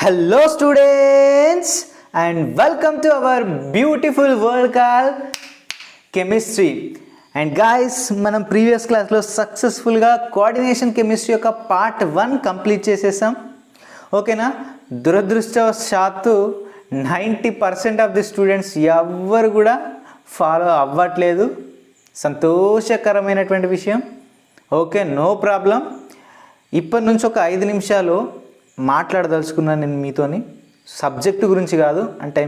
Hello students and welcome to our beautiful world called chemistry. And guys, మనం previous క్లాస్లో సక్సెస్ఫుల్గా coordination chemistry యొక్క part 1 complete చేసేసాం. ఓకేనా? దురదృష్టవశాత్తు 90% ఆఫ్ ది స్టూడెంట్స్ ఎవ్వరు కూడా ఫాలో అవ్వట్లేదు. సంతోషకరమైనటువంటి విషయం. Okay, no problem. ఇప్పటి నుంచి ఒక 5 నిమిషాలు మాట్లాడదలుచుకున్నాను నేను మీతోని. సబ్జెక్టు గురించి కాదు, అంటే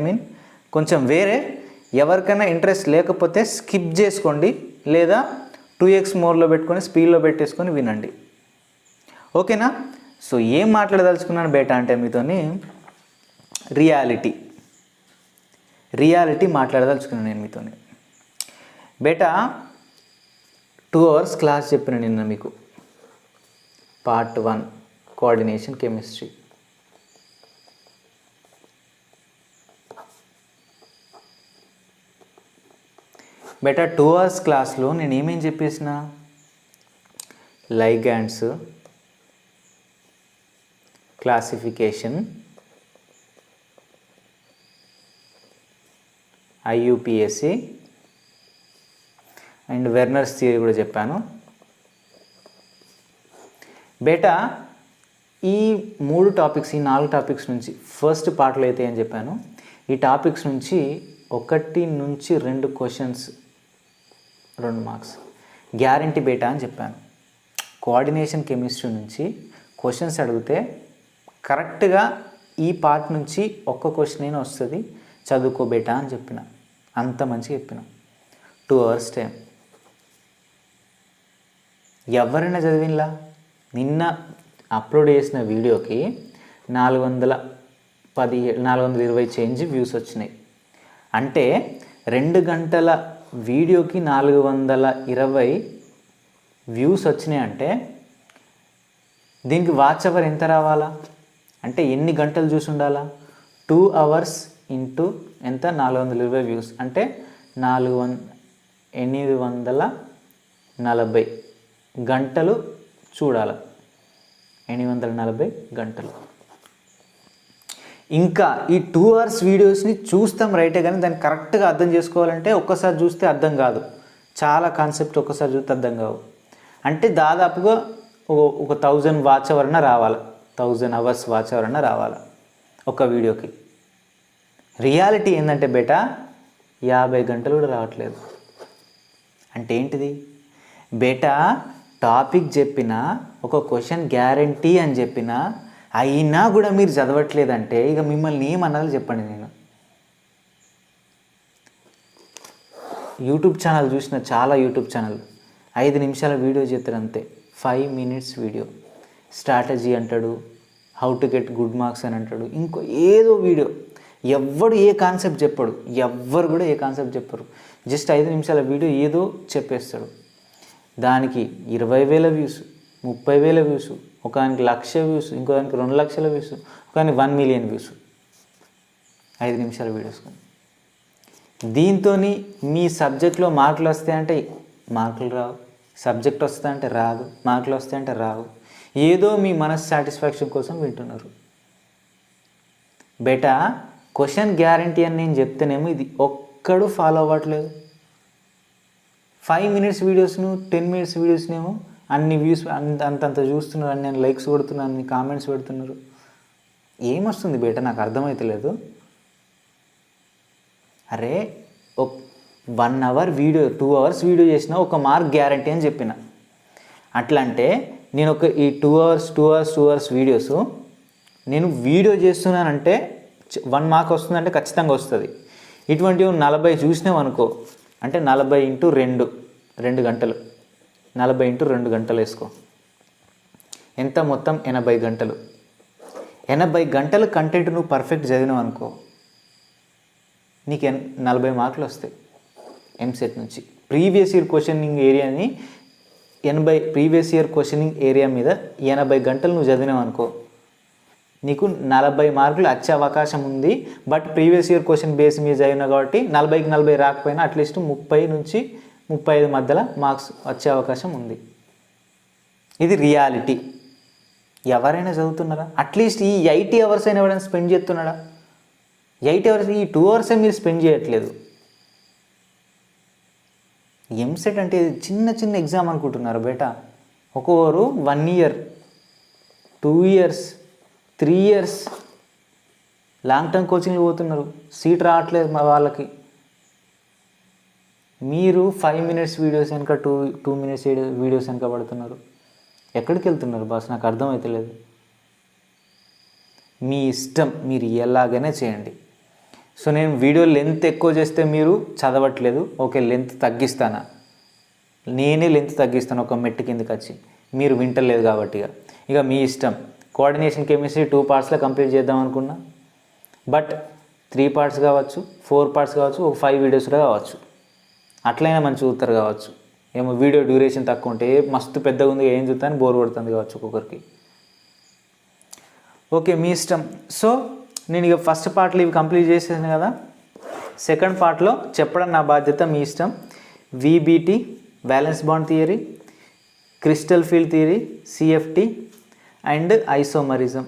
కొంచెం వేరే. ఎవరికైనా ఇంట్రెస్ట్ లేకపోతే స్కిప్ చేసుకోండి, లేదా 2x మోర్లో పెట్టుకొని స్పీడ్లో పెట్టేసుకొని వినండి. ఓకేనా? సో ఏం మాట్లాడదలుచుకున్నాను బేటా అంటే మీతోని రియాలిటీ మాట్లాడదలుచుకున్నాను నేను మీతోని. బేటా 2 hours క్లాస్ చెప్పిన నిన్న మీకు, పార్ట్ 1 కోఆర్డినేషన్ కెమిస్ట్రీ. బేటా 2 hours క్లాస్లో నేను ఏమేం చెప్పేసిన, ligands, classification, ఐయుపిఎస్సి and Werner's theory కూడా చెప్పాను. బేటా ఈ 3 టాపిక్స్, ఈ 4 టాపిక్స్ నుంచి ఫస్ట్ పార్ట్లో అయితే ఏం చెప్పాను, ఈ టాపిక్స్ నుంచి 1 నుంచి 2 క్వశ్చన్స్ 2 మార్క్స్ గ్యారంటీ బేటా అని చెప్పాను. కోఆర్డినేషన్ కెమిస్ట్రీ నుంచి క్వశ్చన్స్ అడిగితే కరెక్ట్గా ఈ పార్ట్ నుంచి ఒక్క క్వశ్చన్ అయినా వస్తుంది, చదువుకో బేటా అని చెప్పిన. అంత మంచిగా చెప్పిన. 2 hours టైం. ఎవరైనా చదివినలా? నిన్న అప్లోడ్ చేసిన వీడియోకి 420 చేంజ్ వ్యూస్ వచ్చినాయి. అంటే 2 గంటల వీడియోకి 420 వ్యూస్ వచ్చినాయి. అంటే దీనికి వాచ్ అవర్ ఎంత రావాలా, అంటే ఎన్ని గంటలు చూసి ఉండాలా? 2 hours ఇంటూ ఎంత, 420 వ్యూస్ అంటే 840 గంటలు చూడాలి. 840 గంటలు. ఇంకా ఈ 2 hours వీడియోస్ని చూస్తాం రైటే, కానీ దాన్ని కరెక్ట్గా అర్థం చేసుకోవాలంటే ఒక్కసారి చూస్తే అర్థం కాదు. చాలా కాన్సెప్ట్ ఒక్కసారి చూస్తే అర్థం కావు. అంటే దాదాపుగా ఒక 1000 వాచ్ అవర్ అన్న రావాలి, 1000 hours వాచ్ అవర్ అన్న రావాలి ఒక వీడియోకి. రియాలిటీ ఏంటంటే బేటా 50 గంటలు కూడా రావట్లేదు. అంటే ఏంటిది బేటా? టాపిక్ చెప్పిన, ఒక క్వశ్చన్ గ్యారంటీ అని చెప్పిన, అయినా కూడా మీరు చదవట్లేదంటే ఇక మిమ్మల్ని ఏమన్నాలో చెప్పండి. నేను యూట్యూబ్ ఛానల్ చూసిన, చాలా యూట్యూబ్ ఛానల్ 5 నిమిషాల వీడియో చేస్తారు అంతే, 5 minutes వీడియో. స్ట్రాటజీ అంటాడు, how to get good marks అని అంటాడు, ఇంకో ఏదో వీడియో. ఎవ్వడు ఏ కాన్సెప్ట్ చెప్పాడు, ఎవ్వరు కూడా ఏ కాన్సెప్ట్ చెప్పరు. జస్ట్ 5 నిమిషాల వీడియో ఏదో చెప్పేస్తాడు. దానికి 20,000 వ్యూస్, 30,000 వ్యూస్, ఒకదానికి 1,00,000 వ్యూస్, ఇంకో దానికి 2,00,000 వ్యూస్, ఒకదానికి 1 million వ్యూస్ 5 నిమిషాల వీడియోస్. దీంతో మీ సబ్జెక్ట్లో మార్కులు వస్తాయంటే మార్కులు రావు, సబ్జెక్ట్ వస్తాయంటే రాదు, మార్కులు వస్తాయంటే రావు. ఏదో మీ మనసు సాటిస్ఫాక్షన్ కోసం వింటున్నారు. బేటా క్వశ్చన్ గ్యారంటీ అని నేను చెప్తేనేమో ఇది ఒక్కడు ఫాలో అవ్వట్లేదు. 5 minutes వీడియోస్ను, 10 minutes వీడియోస్నేమో అన్ని వ్యూస్ అంతంత చూస్తున్నారు, అన్ని లైక్స్ కొడుతున్నారు, అన్ని కామెంట్స్ పెడుతున్నారు. ఏమొస్తుంది బేటా నాకు అర్థమవుతలేదు. అరే 1 hour వీడియో, 2 hours వీడియో చేసిన ఒక మార్క్ గ్యారంటీ అని చెప్పిన. అట్లా అంటే నేను ఈ 2 hours వీడియోస్ నేను వీడియో చేస్తున్నానంటే 1 mark వస్తుందంటే ఖచ్చితంగా వస్తుంది. ఇటువంటివి 40 చూసినాం అనుకో, అంటే 40 into 2 గంటలు, 40 into 2 గంటలు వేసుకో, ఎంత మొత్తం 80 గంటలు. 80 గంటల కంటెంట్ నువ్వు పర్ఫెక్ట్ చదివినావు అనుకో, నీకు 40 మార్కులు వస్తాయి ఎంసెట్ నుంచి. ప్రీవియస్ ఇయర్ క్వశ్చనింగ్ ఏరియాని 80 క్వశ్చనింగ్ ఏరియా మీద 80 గంటలు నువ్వు చదివినావు అనుకో, నీకు 40 మార్కులు వచ్చే అవకాశం ఉంది. But previous year question base మీద చదివినా కాబట్టి 40కి 40 రాకపోయినా అట్లీస్ట్ 30 నుంచి 35 మధ్యలో మార్క్స్ వచ్చే అవకాశం ఉంది. ఇది రియాలిటీ. ఎవరైనా చదువుతున్నారా? అట్లీస్ట్ ఈ 80 అవర్స్ అయినా ఎవరైనా స్పెండ్ చేస్తున్నాడా? 8 అవర్స్, ఈ 2 అవర్సే మీరు స్పెండ్ చేయట్లేదు. ఎంసెట్ అంటే చిన్న చిన్న ఎగ్జామ్ అనుకుంటున్నారు బేటా. ఒక్కొక్కరు 1 year, 2 years, 3 years long term కోచింగ్లు పోతున్నారు, సీట్ రావట్లేదు మా వాళ్ళకి. మీరు 5 మినిట్స్ వీడియోస్ వెనక 2 మినిట్స్ వీడియోస్ వెనక పడుతున్నారు. ఎక్కడికి వెళ్తున్నారు బాస్? నాకు అర్థమవుతలేదు. మీ ఇష్టం, మీరు ఎలాగైనా చేయండి. సో నేను వీడియో లెంత్ ఎక్కువ చేస్తే మీరు చదవట్లేదు, ఓకే లెంత్ తగ్గిస్తానా? నేనే లెంత్ తగ్గిస్తాను ఒక మెట్టు కిందకి వచ్చి, మీరు వింటలేదు కాబట్టి. ఇక మీ ఇష్టం. కోఆర్డినేషన్ కెమిస్ట్రీ 2 పార్ట్స్లో కంప్లీట్ చేద్దాం అనుకున్నా, బట్ 3 పార్ట్స్ కావచ్చు, 4 పార్ట్స్ కావచ్చు, ఒక 5 వీడియోస్లో కావచ్చు, అట్లయినా మంచి చూస్తారు కావచ్చు. ఏమో వీడియో డ్యూరేషన్ తక్కువ ఉంటే మస్తు పెద్దగా ఉంది ఏం చూస్తాను బోర్ కొడుతుంది కావచ్చు ఒక్కొక్కరికి. ఓకే మీ ఇష్టం. సో నేను ఇక ఫస్ట్ పార్ట్లో ఇవి కంప్లీట్ చేసేసాను కదా. సెకండ్ పార్ట్లో చెప్పడం నా బాధ్యత, మీ ఇష్టం. VBT, valence bond theory, crystal field theory, CFT and isomerism.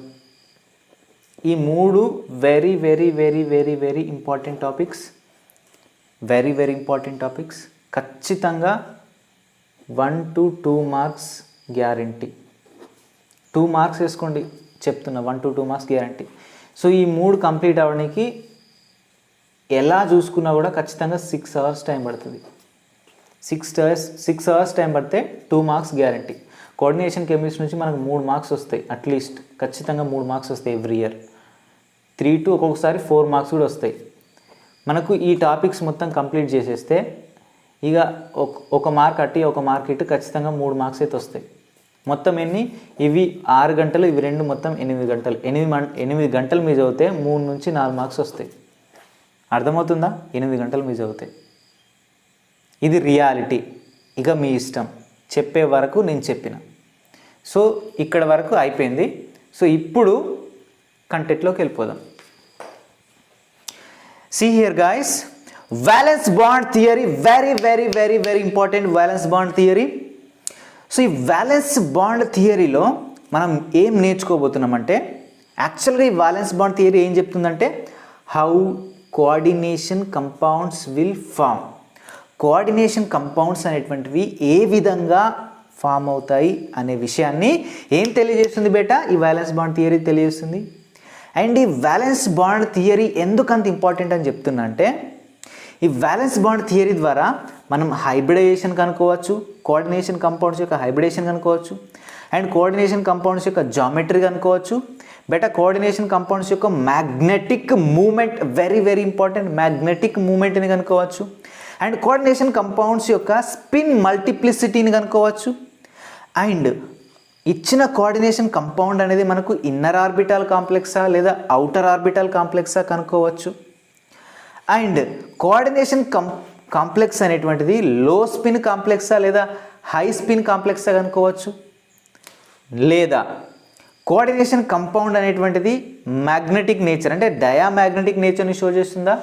ఈ 3 very very very very very important topics. Very very important topics. ఖచ్చితంగా 1 to 2 మార్క్స్ గ్యారంటీ. 2 మార్క్స్ వేసుకోండి చెప్తున్నా, 1 to 2 మార్క్స్ గ్యారంటీ. సో ఈ 3 కంప్లీట్ అవ్వడానికి ఎలా చూసుకున్నా కూడా ఖచ్చితంగా 6 అవర్స్ టైం పడుతుంది. 6 అవర్స్ టైం పడితే 2 మార్క్స్ గ్యారంటీ. కోఆర్డినేషన్ కెమిస్ట్రీ నుంచి మనకు 3 మార్క్స్ వస్తాయి, అట్లీస్ట్ ఖచ్చితంగా 3 మార్క్స్ వస్తాయి ఎవ్రీ ఇయర్. 3 to ఒక్కొక్కసారి 4 మార్క్స్ కూడా వస్తాయి. మనకు ఈ టాపిక్స్ మొత్తం కంప్లీట్ చేసేస్తే ఇక ఒక మార్క్ అట్టి ఒక మార్క్ ఇటు ఖచ్చితంగా 3 మార్క్స్ అయితే వస్తాయి. మొత్తం ఎన్ని? ఇవి 6 గంటలు, ఇవి 2 మొత్తం 8 గంటలు. 8 గంటలు మీరు చదివితే 3 నుంచి 4 మార్క్స్ వస్తాయి. అర్థమవుతుందా? 8 గంటలు మీరు చదివితే. ఇది రియాలిటీ. ఇక మీ ఇష్టం, చెప్పే వరకు నేను చెప్పిన. సో ఇక్కడ వరకు అయిపోయింది. సో ఇప్పుడు కంటెంట్లోకి వెళ్ళిపోదాం. See here guys, valence bond theory, very very very very important valence bond theory. So ఈ వ్యాలెన్స్ బాండ్ థియరీలో మనం ఏం నేర్చుకోబోతున్నామంటే, యాక్చువల్గా ఈ వ్యాలెన్స్ బాండ్ థియరీ ఏం చెప్తుందంటే how coordination compounds will form. Coordination compounds అనేటువంటివి ఏ విధంగా ఫామ్ అవుతాయి అనే విషయాన్ని ఏం తెలియజేస్తుంది బేటా? ఈ వ్యాలెన్స్ బాండ్ థియరీ తెలియజేస్తుంది. అండ్ ఈ వ్యాలెన్స్ బాండ్ థియరీ ఎందుకంత ఇంపార్టెంట్ అని చెప్తున్నా అంటే, ఈ వ్యాలెన్స్ బాండ్ థియరీ ద్వారా మనం హైబ్రిడైజేషన్ కనుక్కోవచ్చు, కోఆర్డినేషన్ కంపౌండ్స్ యొక్క హైబ్రిడేషన్ కనుక్కోవచ్చు, అండ్ కోఆర్డినేషన్ కంపౌండ్స్ యొక్క జామెట్రీ కనుక్కోవచ్చు. బెటా కోఆర్డినేషన్ కంపౌండ్స్ యొక్క magnetic moment, very very important, magnetic మూమెంట్ని కనుక్కోవచ్చు. అండ్ కోఆర్డినేషన్ కంపౌండ్స్ యొక్క స్పిన్ మల్టిప్లిసిటీని కనుక్కోవచ్చు. అండ్ ఇచ్చిన కోఆర్డినేషన్ కంపౌండ్ అనేది మనకు ఇన్నర్ ఆర్బిటాల్ కాంప్లెక్సా లేదా అవుటర్ ఆర్బిటాల్ కాంప్లెక్సా కనుక్కోవచ్చు. అండ్ కోఆర్డినేషన్ కాంప్లెక్స్ అనేటువంటిది లో స్పిన్ కాంప్లెక్సా లేదా హై స్పిన్ కాంప్లెక్సా కనుక్కోవచ్చు. లేదా కోఆర్డినేషన్ కంపౌండ్ అనేటువంటిది మ్యాగ్నెటిక్ నేచర్ అంటే డయామ్యాగ్నెటిక్ నేచర్ని షో చేస్తుందా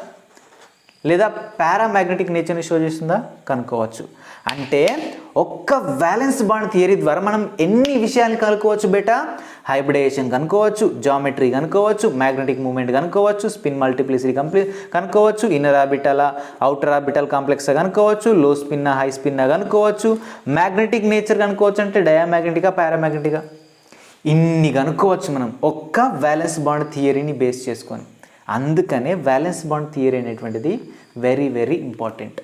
లేదా పారామ్యాగ్నెటిక్ నేచర్ని షో చేస్తుందా కనుక్కోవచ్చు. అంటే ఒక్క వ్యాలెన్స్ బాండ్ థియరీ ద్వారా మనం ఎన్ని విషయాలు కనుక్కోవచ్చు బేటా? హైబ్రిడేషన్ కనుక్కోవచ్చు, జామెట్రీ కనుక్కోవచ్చు, మ్యాగ్నెటిక్ మూమెంట్ కనుక్కోవచ్చు, స్పిన్ మల్టిప్లిసిటీ కనుక్కోవచ్చు, inner orbital outer orbital complex కనుక్కోవచ్చు, లో స్పిన్ హై స్పిన్ కనుక్కోవచ్చు, మ్యాగ్నెటిక్ నేచర్ కనుక్కోవచ్చు అంటే డయామ్యాగ్నెటికా పారామ్యాగ్నెటికా, ఇన్ని కనుక్కోవచ్చు మనం ఒక్క వ్యాలెన్స్ బాండ్ థియరీని బేస్ చేసుకొని. అందుకనే వ్యాలెన్స్ బాండ్ థియరీ అనేటువంటిది వెరీ వెరీ ఇంపార్టెంట్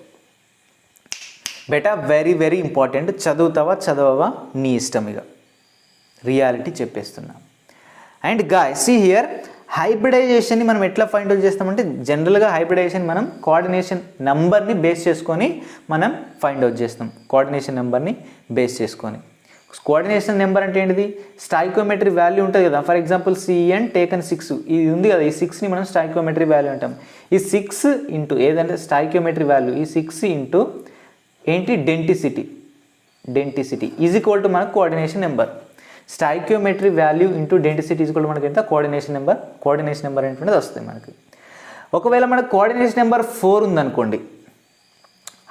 బేటా, వెరీ వెరీ ఇంపార్టెంట్. చదువుతావా చదవవా నీ ఇష్టం, ఇక రియాలిటీ చెప్పేస్తున్నా. అండ్ గాయ్స్ సీ హియర్, హైబ్రిడైజేషన్ని మనం ఎట్లా ఫైండ్ అవుట్ చేస్తామంటే, జనరల్గా హైబ్రిడైజేషన్ మనం కోఆర్డినేషన్ నెంబర్ని బేస్ చేసుకొని మనం ఫైండ్ అవుట్ చేస్తాం. కోఆర్డినేషన్ నెంబర్ని బేస్ చేసుకొని. కోఆర్డినేషన్ నెంబర్ అంటే ఏంటిది? స్టాయికోమెట్రీ వాల్యూ ఉంటుంది కదా. ఫర్ ఎగ్జాంపుల్ సిఎన్ టేకన్ 6 ఇది ఉంది కదా, ఈ 6ని మనం స్టాయికోమెట్రీ వాల్యూ అంటాం. ఈ 6 ఇంటూ ఏదంటే స్టాయికోమెట్రీ వాల్యూ, ఈ 6 ఇంటూ ఏంటి డెంటిసిటీ ఈజ్ ఈక్వల్ టు మనకు coordination number. Stoichiometry value into denticity is equal to మనకి ఎంత? Coordination number. కోఆర్డినేషన్ నెంబర్ అనేటువంటిది వస్తుంది మనకి. ఒకవేళ మనకు కోఆర్డినేషన్ నెంబర్ 4 ఉందనుకోండి,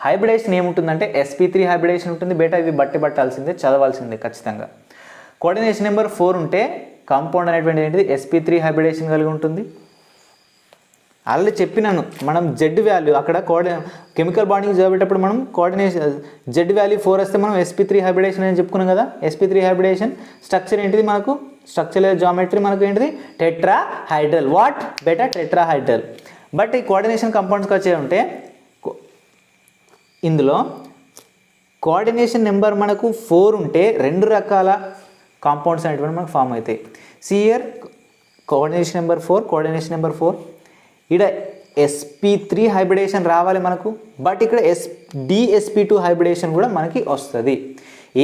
హైబ్రిడేషన్ ఏముంటుందంటే SP3 హైబ్రిడేషన్ ఉంటుంది బేటా. ఇవి బట్టి పట్టాల్సిందే, చదవాల్సిందే ఖచ్చితంగా. కోఆర్డినేషన్ నెంబర్ 4 ఉంటే కాంపౌండ్ అనేటువంటి ఏంటిది sp3 హైబ్రిడేషన్ కలిగి ఉంటుంది. ఆల్రెడీ చెప్పినాను, మనం జెడ్ వాల్యూ అక్కడ కెమికల్ బాండింగ్ చదివేటప్పుడు మనం కోఆర్డినేషన్ జెడ్ వాల్యూ 4 వస్తే మనం sp3 హైబ్రిడేషన్ అని చెప్పుకున్నాం కదా. sp3 హైబ్రిడేషన్ స్ట్రక్చర్ ఏంటిది మనకు, స్ట్రక్చర్ జామెట్రీ మనకు ఏంటిది tetrahedral. What beta tetrahedral. But ఈ కోఆర్డినేషన్ కంపౌండ్స్కి వచ్చే ఉంటే ఇందులో కోఆర్డినేషన్ నెంబర్ మనకు 4 ఉంటే 2 రకాల కాంపౌండ్స్ అనేటువంటి మనకు ఫామ్ అవుతాయి. సియర్ కోఆర్డినేషన్ నెంబర్ 4 ఇక్కడ sp3 హైబ్రిడేషన్ రావాలి మనకు. బట్ ఇక్కడ dsp2 హైబ్రిడేషన్ కూడా మనకి వస్తుంది.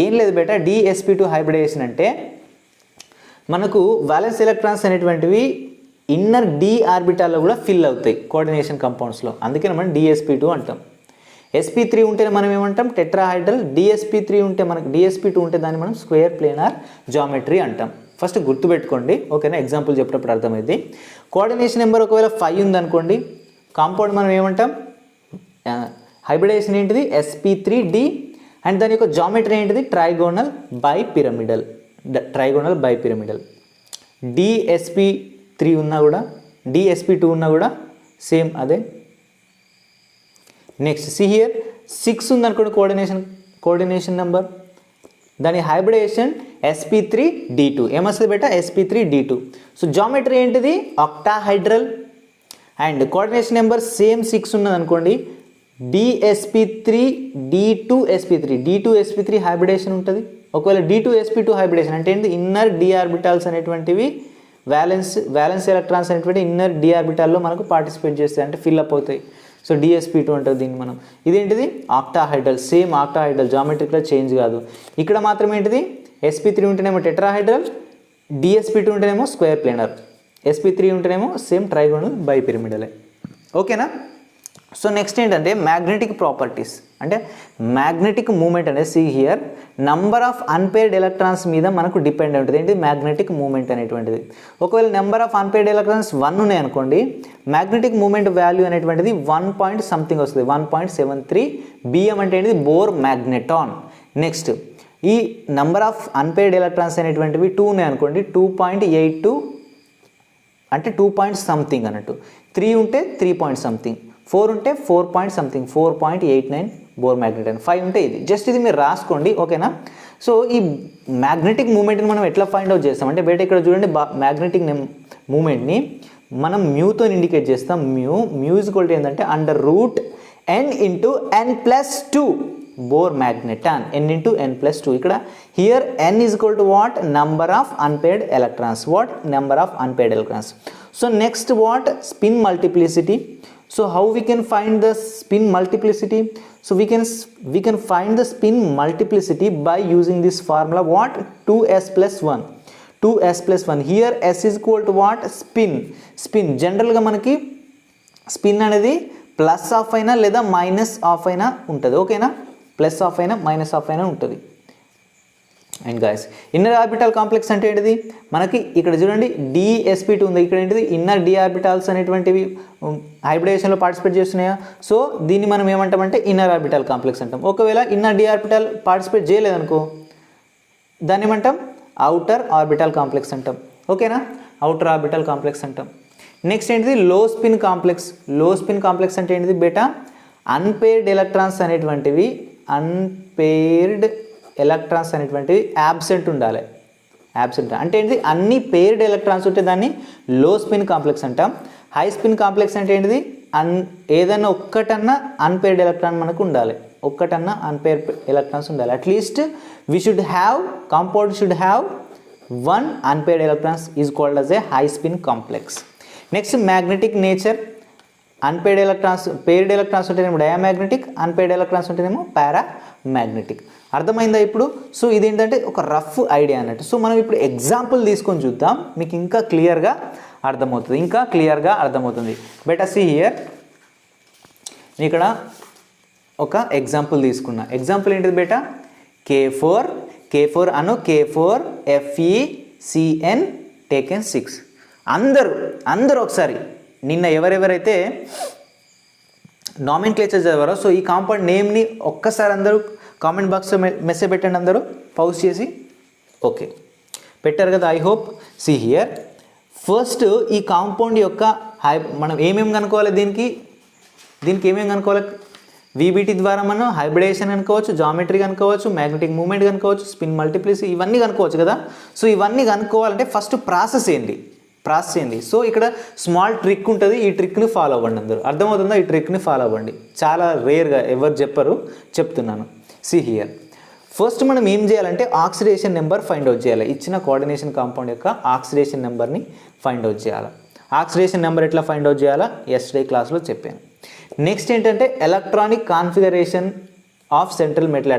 ఏం లేదు బేటా, dsp2 హైబ్రిడేషన్ అంటే మనకు వ్యాలెన్స్ ఎలక్ట్రాన్స్ అనేటువంటివి ఇన్నర్ d ఆర్బిటాల్లో కూడా ఫిల్ అవుతాయి కోఆర్డినేషన్ కంపౌండ్స్లో. అందుకని మనం dsp2 అంటాం. sp3 ఉంటేనే మనం ఏమంటాం టెట్రాహైడ్రల్. dsp3 ఉంటే మనకు dsp2 ఉంటే దాన్ని మనం స్క్వేర్ ప్లేనార్ జామెట్రీ అంటాం. ఫస్ట్ గుర్తుపెట్టుకోండి, ఓకేనా. ఎగ్జాంపుల్ చెప్పేటప్పుడు అర్థమైంది. కోఆర్డినేషన్ నెంబర్ ఒకవేళ 5 ఉందనుకోండి, కాంపౌండ్ మనం ఏమంటాం హైబ్రిడేషన్ ఏంటిది sp3d అండ్ దాని యొక్క జామెట్రీ ఏంటిది ట్రైగోనల్ బైపిరమిడల్. dsp3 ఉన్నా కూడా dsp2 ఉన్నా కూడా సేమ్ అదే. నెక్స్ట్ సి హియర్ 6 ఉందనుకోండి కోఆర్డినేషన్ నెంబర్, దాని హైబ్రిడేషన్ sp3d2. ఏమొస్తుంది బేటా sp3d2. సో జామెట్రీ ఏంటిది octahedral. And coordination number same 6 ఉన్నది అనుకోండి d2sp3 హైబ్రిడేషన్ ఉంటుంది. ఒకవేళ d2sp2 హైబ్రిడేషన్ అంటే ఏంటి ఇన్నర్ d ఆర్బిటాల్స్ అనేటువంటివి వ్యాలెన్స్ ఎలక్ట్రాన్స్ అనేటువంటి ఇన్నర్ d ఆర్బిటాల్లో మనకు పార్టిసిపేట్ చేస్తాయి, అంటే ఫిల్అప్ అవుతాయి. సో dsp2 అంటారు దీన్ని మనం. ఇదేంటిది ఆక్టాహైడ్రల్, సేమ్ ఆక్టాహైడ్రల్, జామెట్రిక్లో చేంజ్ కాదు. ఇక్కడ మాత్రం ఏంటిది sp3 ఉంటేనేమో టెట్రాహైడ్రల్, dsp2 ఉంటేనేమో స్క్వేర్ ప్లేనర్, sp3 ఉంటేనేమో సేమ్ ట్రైగోనల్ బైపిరమిడలే. ఓకేనా. సో నెక్స్ట్ ఏంటంటే మ్యాగ్నెటిక్ ప్రాపర్టీస్. అంటే మ్యాగ్నెటిక్ మూమెంట్ అనేది see here number of unpaired electrons మీద మనకు డిపెండ్ ఉంటుంది. ఏంటి మ్యాగ్నెటిక్ మూమెంట్ అనేటువంటిది. ఒకవేళ నెంబర్ ఆఫ్ అన్పేర్డ్ ఎలక్ట్రాన్స్ 1 ఉన్నాయి అనుకోండి, మ్యాగ్నెటిక్ మూమెంట్ వాల్యూ అనేటువంటిది 1 పాయింట్ సంథింగ్ వస్తుంది, 1.73 bm అంటే ఏంటిది బోర్ మ్యాగ్నెటాన్. నెక్స్ట్ ఈ నంబర్ ఆఫ్ అన్పేర్డ్ ఎలక్ట్రాన్స్ అనేటువంటివి 2 ఉన్నాయి అనుకోండి, 2.82 అంటే 2 పాయింట్ సంథింగ్ అన్నట్టు. 3 ఉంటే 3 పాయింట్ సంథింగ్, 4 ఉంటే 4 పాయింట్ సంథింగ్, 4.89 బోర్ మ్యాగ్నెటాన్. 5 ఉంటే ఇది. జస్ట్ ఇది మీరు రాసుకోండి, ఓకేనా. సో ఈ మ్యాగ్నెటిక్ మూమెంట్ని మనం ఎట్లా ఫైండ్ అవుట్ చేస్తాం అంటే బయట ఇక్కడ చూడండి మ్యాగ్నెటిక్ మూమెంట్ని మనం మ్యూతో ఇండికేట్ చేస్తాం. మ్యూ ఈక్వల్ ఏంటంటే √n × n+2 Bohr magneton, n × n+2. ఇక్కడ here n is equal to what number of unpaired electrons. What number of unpaired electrons. So next what spin multiplicity. So how we can find the spin multiplicity? So we can find the spin multiplicity by using this formula. What 2s plus 1. Here s is equal to what spin. General గా మనకి spin అనేది plus of అయినా లేదా minus of అయినా ఉంటుంది, ఓకేనా. Plus of అయినా minus of అయినా ఉంటుంది. And guys inner orbital complex అంటే ఏంటిది మనకి ఇక్కడ చూడండి dsp2 ఉంది, ఇక్కడ ఏంటిది ఇన్నర్ d ఆర్బిటాల్స్ అనేటువంటివి హైబ్రిడేషన్లో పార్టిసిపేట్ చేస్తున్నాయా. సో దీన్ని మనం ఏమంటామంటే ఇన్నర్ ఆర్బిటాల్ కాంప్లెక్స్ అంటాం. ఒకవేళ ఇన్నర్ d ఆర్బిటాల్ పార్టిసిపేట్ చేయలేదనుకో దాన్ని ఏమంటాం అవుటర్ ఆర్బిటాల్ కాంప్లెక్స్ అంటాం, ఓకేనా. అవుటర్ ఆర్బిటాల్ కాంప్లెక్స్ అంటాం. నెక్స్ట్ ఏంటిది లో spin complex. Low spin complex అంటే ఏంటిది బేటా అన్పేర్డ్ ఎలక్ట్రాన్స్ అనేటువంటివి యాబ్సెంట్ ఉండాలి. యాబ్సెంట్ అంటే ఏంటిది అన్ని పేర్డ్ ఎలక్ట్రాన్స్ ఉంటే దాన్ని లో స్పిన్ కాంప్లెక్స్ అంటాం. హై స్పిన్ కాంప్లెక్స్ అంటే ఏంటిది ఏదైనా ఒక్కటన్నా అన్పేర్డ్ ఎలక్ట్రాన్ మనకు ఉండాలి, ఒక్కటన్నా అన్పేర్డ్ ఎలక్ట్రాన్స్ ఉండాలి. At least compound should have 1 unpaired electrons is called as a high spin complex. Next magnetic nature. Unpaired electrons paired electrons ఉంటేనేమో డయామాగ్నెటిక్, అన్పేర్డ్ ఎలక్ట్రాన్స్ ఉంటేనేమో పారామాగ్నెటిక్. అర్థమైందా ఇప్పుడు. సో ఇదేంటంటే ఒక రఫ్ ఐడియా అన్నట్టు. సో మనం ఇప్పుడు ఎగ్జాంపుల్ తీసుకొని చూద్దాం, మీకు ఇంకా క్లియర్గా అర్థమవుతుంది. బెటర్ సీ హియర్ ఇక్కడ ఒక ఎగ్జాంపుల్ తీసుకున్నా. ఎగ్జాంపుల్ ఏంటిది బేటా K4 అను K4 FeCN టేకెన్ 6. అందరూ ఒకసారి నిన్న ఎవరెవరైతే నామిన్క్లేచర్ చదివారో సో ఈ కాంపౌండ్ నేమ్ని ఒక్కసారి అందరూ కామెంట్ బాక్స్లో మెసేజ్ పెట్టండి, అందరూ పౌజ్ చేసి. ఓకే పెట్టారు కదా. I hope. See here first ఈ కాంపౌండ్ యొక్క మనం ఏమేమి కనుక్కోవాలి, దీనికి ఏమేమి కనుక్కోవాలి, వీబీటీ ద్వారా మనం హైబ్రిడేషన్ కనుక్కోవచ్చు, జామెట్రీ కనుక్కోవచ్చు, మ్యాగ్నెటిక్ మూవ్మెంట్ కనుక్కోవచ్చు, స్పిన్ మల్టిప్లిసిటీ ఇవన్నీ కనుక్కోవచ్చు కదా. సో ఇవన్నీ కనుక్కోవాలంటే ఫస్ట్ ప్రాసెస్ ఏంటి. సో ఇక్కడ స్మాల్ ట్రిక్ ఉంటుంది, ఈ ట్రిక్ని ఫాలో అవ్వండి అందరూ. అర్థమవుతుందా? ఈ ట్రిక్ని ఫాలో అవ్వండి, చాలా రేర్గా ఎవరు చెప్పరు, చెప్తున్నాను. సి హియర్ ఫస్ట్ మనం ఏం చేయాలంటే ఆక్సిడేషన్ నెంబర్ ఫైండ్ అవుట్ చేయాలి. ఇచ్చిన కోఆర్డినేషన్ కాంపౌండ్ యొక్క ఆక్సిడేషన్ నెంబర్ని ఫైండ్ అవుట్ చేయాలి. ఆక్సిడేషన్ నెంబర్ ఎట్లా ఫైండ్ అవుట్ చేయాలా ఎస్టర్డే క్లాస్లో చెప్పాను. నెక్స్ట్ ఏంటంటే electronic configuration of central metal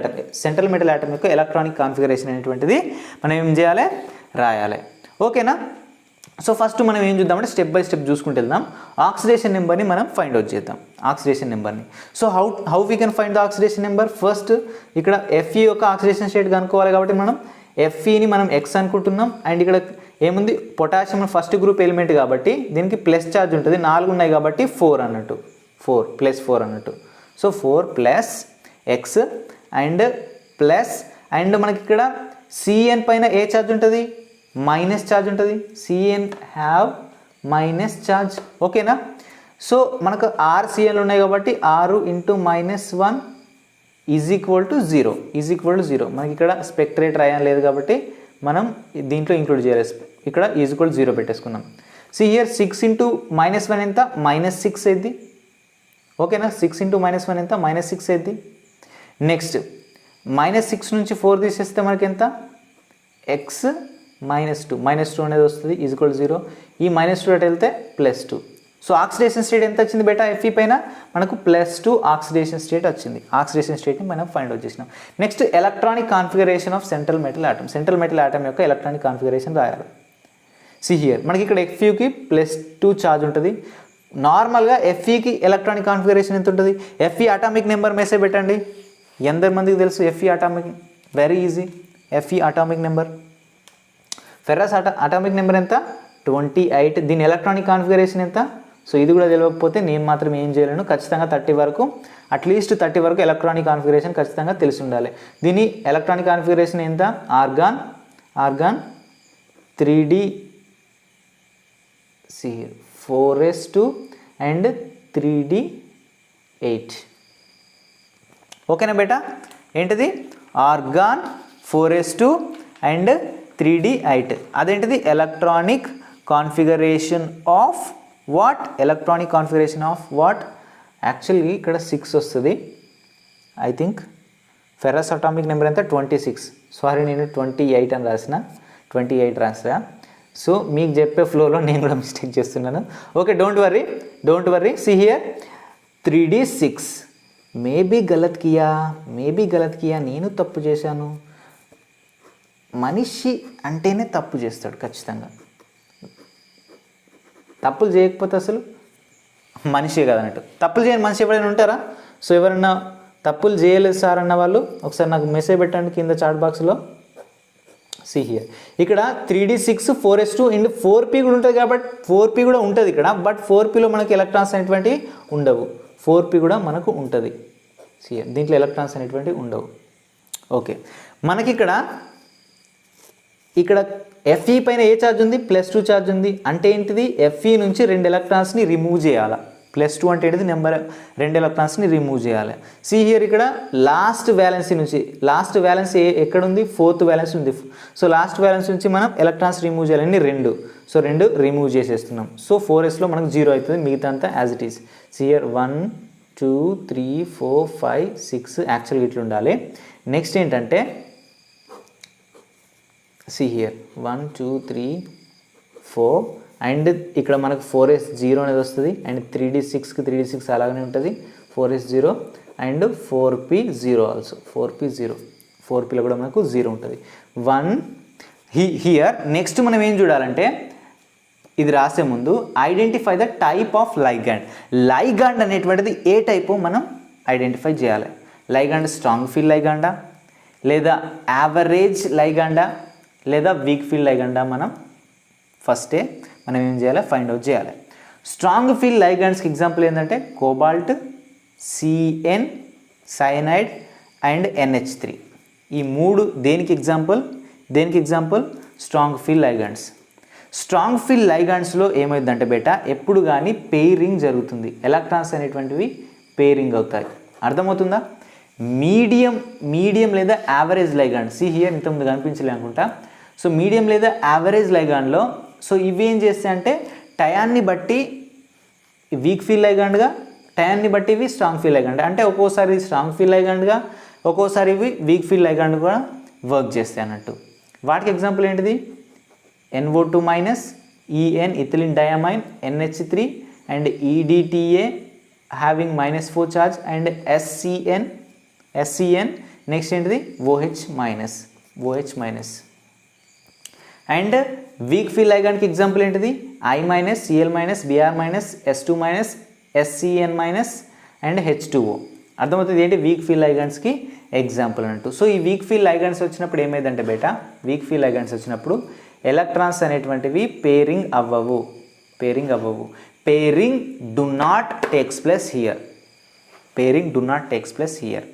atom యొక్క ఎలక్ట్రానిక్ కాన్ఫిగరేషన్ అనేటువంటిది మనం ఏం చేయాలి, రాయాలి. ఓకేనా. సో ఫస్ట్ మనం ఏం చూద్దామంటే స్టెప్ బై స్టెప్ చూసుకుంటూ వెళ్దాం. ఆక్సిడేషన్ నెంబర్ని మనం ఫైండ్ అవుట్ చేద్దాం. ఆక్సిడేషన్ నెంబర్ని so how we can find the oxidation number. First ఇక్కడ Fe యొక్క ఆక్సిడేషన్ స్టేట్ కనుక్కోవాలి కాబట్టి మనం Feని మనం X అనుకుంటున్నాం. అండ్ ఇక్కడ ఏముంది, పొటాషియం ఫస్ట్ గ్రూప్ ఎలిమెంట్ కాబట్టి దీనికి ప్లస్ ఛార్జ్ ఉంటుంది, 4 ఉన్నాయి కాబట్టి 4 అన్నట్టు, 4 + 4 అన్నట్టు. So 4 + X and plus and మనకి ఇక్కడ Cn పైన ఏ ఛార్జ్ ఉంటుంది, మైనస్ ఛార్జ్ ఉంటుంది. Cn have minus charge. ఓకేనా. సో మనకు 6 Cnలు ఉన్నాయి కాబట్టి 6 × -1 = 0. మనకి ఇక్కడ స్పెక్ట్రేటర్ అయాన్ లేదు కాబట్టి మనం దీంట్లో ఇంక్లూడ్ చేయాలి. ఇక్కడ =0 పెట్టేసుకున్నాం. సి హియర్ 6 × -1 ఎంత, -6 అయింది. ఓకేనా. 6 × -1 ఎంత, -6 అయింది. నెక్స్ట్ -6 నుంచి 4 తీసేస్తే మనకి ఎంత, X -2 అనేది వస్తుంది, =0. ఈ -2 అటు వెళ్తే +2. సో ఆక్సిడేషన్ స్టేట్ ఎంత వచ్చింది బేటా, Fe పైన మనకు +2 ఆక్సిడేషన్ స్టేట్ వచ్చింది. ఆక్సిడేషన్ స్టేట్ని మనం ఫైండ్ అవుట్ చేసినాం. Next electronic configuration of central metal atom యొక్క ఎలక్ట్రానిక్ కాన్ఫిగరేషన్ రాయాలి. సి హియర్ మనకి ఇక్కడ Feకి +2 ఛార్జ్ ఉంటుంది. నార్మల్గా Feకి ఎలక్ట్రానిక్ కాన్ఫిగరేషన్ ఎంత ఉంటుంది, Fe అటామిక్ నెంబర్ మెసేజ్ పెట్టండి. ఎందరి మందికి తెలుసు Fe atomic, very easy. Fe atomic number, ferrous atomic number ఎంత, 28. దీని ఎలక్ట్రానిక్ కాన్ఫిగరేషన్ ఎంత. సో ఇది కూడా తెలియకపోతే నేను మాత్రం ఏం చేయలేను, ఖచ్చితంగా 30 వరకు, అట్లీస్ట్ 30 వరకు ఎలక్ట్రానిక్ కాన్ఫిగరేషన్ ఖచ్చితంగా తెలిసి ఉండాలి. దీని ఎలక్ట్రానిక్ కాన్ఫిగరేషన్ ఎంత, organ 3D 4s2 and 3D 8. ఓకేనా బేటా. ఏంటిది, ఆర్గాన్ 4s2 అండ్ 3D 8. అదేంటిది electronic configuration of what, actually ఇక్కడ 6 వస్తుంది. I think ferrous atomic number ఎంత, 26. సారీ నేను 28 అని రాసిన, 28 రాసినా. సో మీకు చెప్పే ఫ్లోలో నేను కూడా మిస్టేక్ చేస్తున్నాను. Okay, don't worry. See here 3D 6. Maybe గలత్ కియా, నేను తప్పు చేశాను. మనిషి అంటేనే తప్పు చేస్తాడు ఖచ్చితంగా, తప్పులు చేయకపోతే అసలు మనిషే కదన్నట్టు. తప్పులు చేయని మనిషి ఎవరైనా ఉంటారా? సో ఎవరైనా తప్పులు చేయలేదు సార్ అన్న వాళ్ళు ఒకసారి నాకు మెసేజ్ పెట్టండి కింద చాట్ బాక్స్లో. సి హియర్ ఇక్కడ 3D 6 4s2 అండ్ 4p కూడా ఉంటుంది కాబట్టి 4p కూడా ఉంటుంది ఇక్కడ. బట్ 4pలో మనకి ఎలక్ట్రాన్స్ అనేటువంటివి ఉండవు, 4p కూడా మనకు ఉంటుంది. సి హియర్ దీంట్లో ఎలక్ట్రాన్స్ అనేటువంటివి ఉండవు. ఓకే, మనకి ఇక్కడ Fe పైన ఏ ఛార్జ్ ఉంది, +2 ఛార్జ్ ఉంది. అంటే ఏంటిది, Fe నుంచి 2 ఎలక్ట్రాన్స్ని రిమూవ్ చేయాలి. +2 అంటే ఏంటిది, నెంబర్ 2 ఎలక్ట్రాన్స్ని రిమూవ్ చేయాలి. సి హియర్ ఇక్కడ లాస్ట్ వ్యాలెన్సీ నుంచి, లాస్ట్ వ్యాలెన్సీ ఎక్కడుంది, 4th వ్యాలెన్సీ ఉంది. సో లాస్ట్ వ్యాలెన్సీ నుంచి మనం ఎలక్ట్రాన్స్ రిమూవ్ చేయాలండి 2. సో 2 రిమూవ్ చేసేస్తున్నాం. సో 4sలో మనకు 0 అవుతుంది, మిగతా అంతా as it is. See here 1 2 3 4 5 6 యాక్చువల్గా ఇట్లా ఉండాలి. నెక్స్ట్ ఏంటంటే సి హియర్ 1 2 3 4 అండ్ ఇక్కడ మనకు 4s0 అనేది వస్తుంది. అండ్ 3D 6 అలాగనే ఉంటుంది, 4s0 and 4p0 also, 4p0, 4pలో కూడా మనకు 0 ఉంటుంది. 1 హియర్. నెక్స్ట్ మనం ఏం చూడాలంటే ఇది రాసే ముందు identify the type of ligand అనేటువంటిది ఏ టైపు మనం ఐడెంటిఫై చేయాలి. లైగాండ్ స్ట్రాంగ్ ఫీల్డ్ లైగాండా, లేదా యావరేజ్ లైగాండా, లేదా వీక్ ఫీల్డ్ లైగాండా, మనం ఏం చేయాలి, ఫైండ్ అవుట్ చేయాలి. స్ట్రాంగ్ ఫీల్డ్ లైగాండ్స్కి ఎగ్జాంపుల్ ఏంటంటే cobalt, Cn, cyanide and NH3. ఈ 3 దేనికి example strong field ligands. Strong field లైగండ్స్లో ఏమైందంటే బేటా ఎప్పుడు కానీ పెయిరింగ్ జరుగుతుంది, ఎలక్ట్రాన్స్ అనేటువంటివి పెయిరింగ్ అవుతాయి. అర్థమవుతుందా? మీడియం లేదా యావరేజ్ లైగాండ్, సి హియర్ ఇంతకుముందు కనిపించలే అనుకుంటా. సో మీడియం లేదా యావరేజ్ లైగాండ్లో సో ఇవి ఏం చేస్తాయి అంటే టయాన్ని బట్టి వీక్ ఫీల్డ్ లైగాండ్గా, టయాన్ని బట్టి ఇవి స్ట్రాంగ్ ఫీల్డ్ లైగాండ్, అంటే ఒక్కోసారి స్ట్రాంగ్ ఫీల్డ్ లైగాండ్గా, ఒక్కోసారి ఇవి వీక్ ఫీల్డ్ లైగాండ్ కూడా వర్క్ చేస్తాయి అన్నట్టు. వాటికి ఎగ్జాంపుల్ ఏంటిది? NO2 minus, EN ethylene diamine, NH3 and EDTA having -4 charge and SCN next ఏంటిది? OH minus. And weak field లైగాండ్కి ఎగ్జాంపుల్ ఏంటిది? I minus, Cl minus, Br minus, S2 minus, SCN minus and H2O. అర్థమవుతుంది ఏంటి? Weak field లైగాండ్స్కి example అన్నట్టు. So ఈ weak field ligands వచ్చినప్పుడు ఏమైందంటే బేటా, వీక్ ఫీల్డ్ లైగాండ్స్ వచ్చినప్పుడు ఎలక్ట్రాన్స్ అనేటువంటివి పేరింగ్ అవ్వవు. Pairing do not takes place here.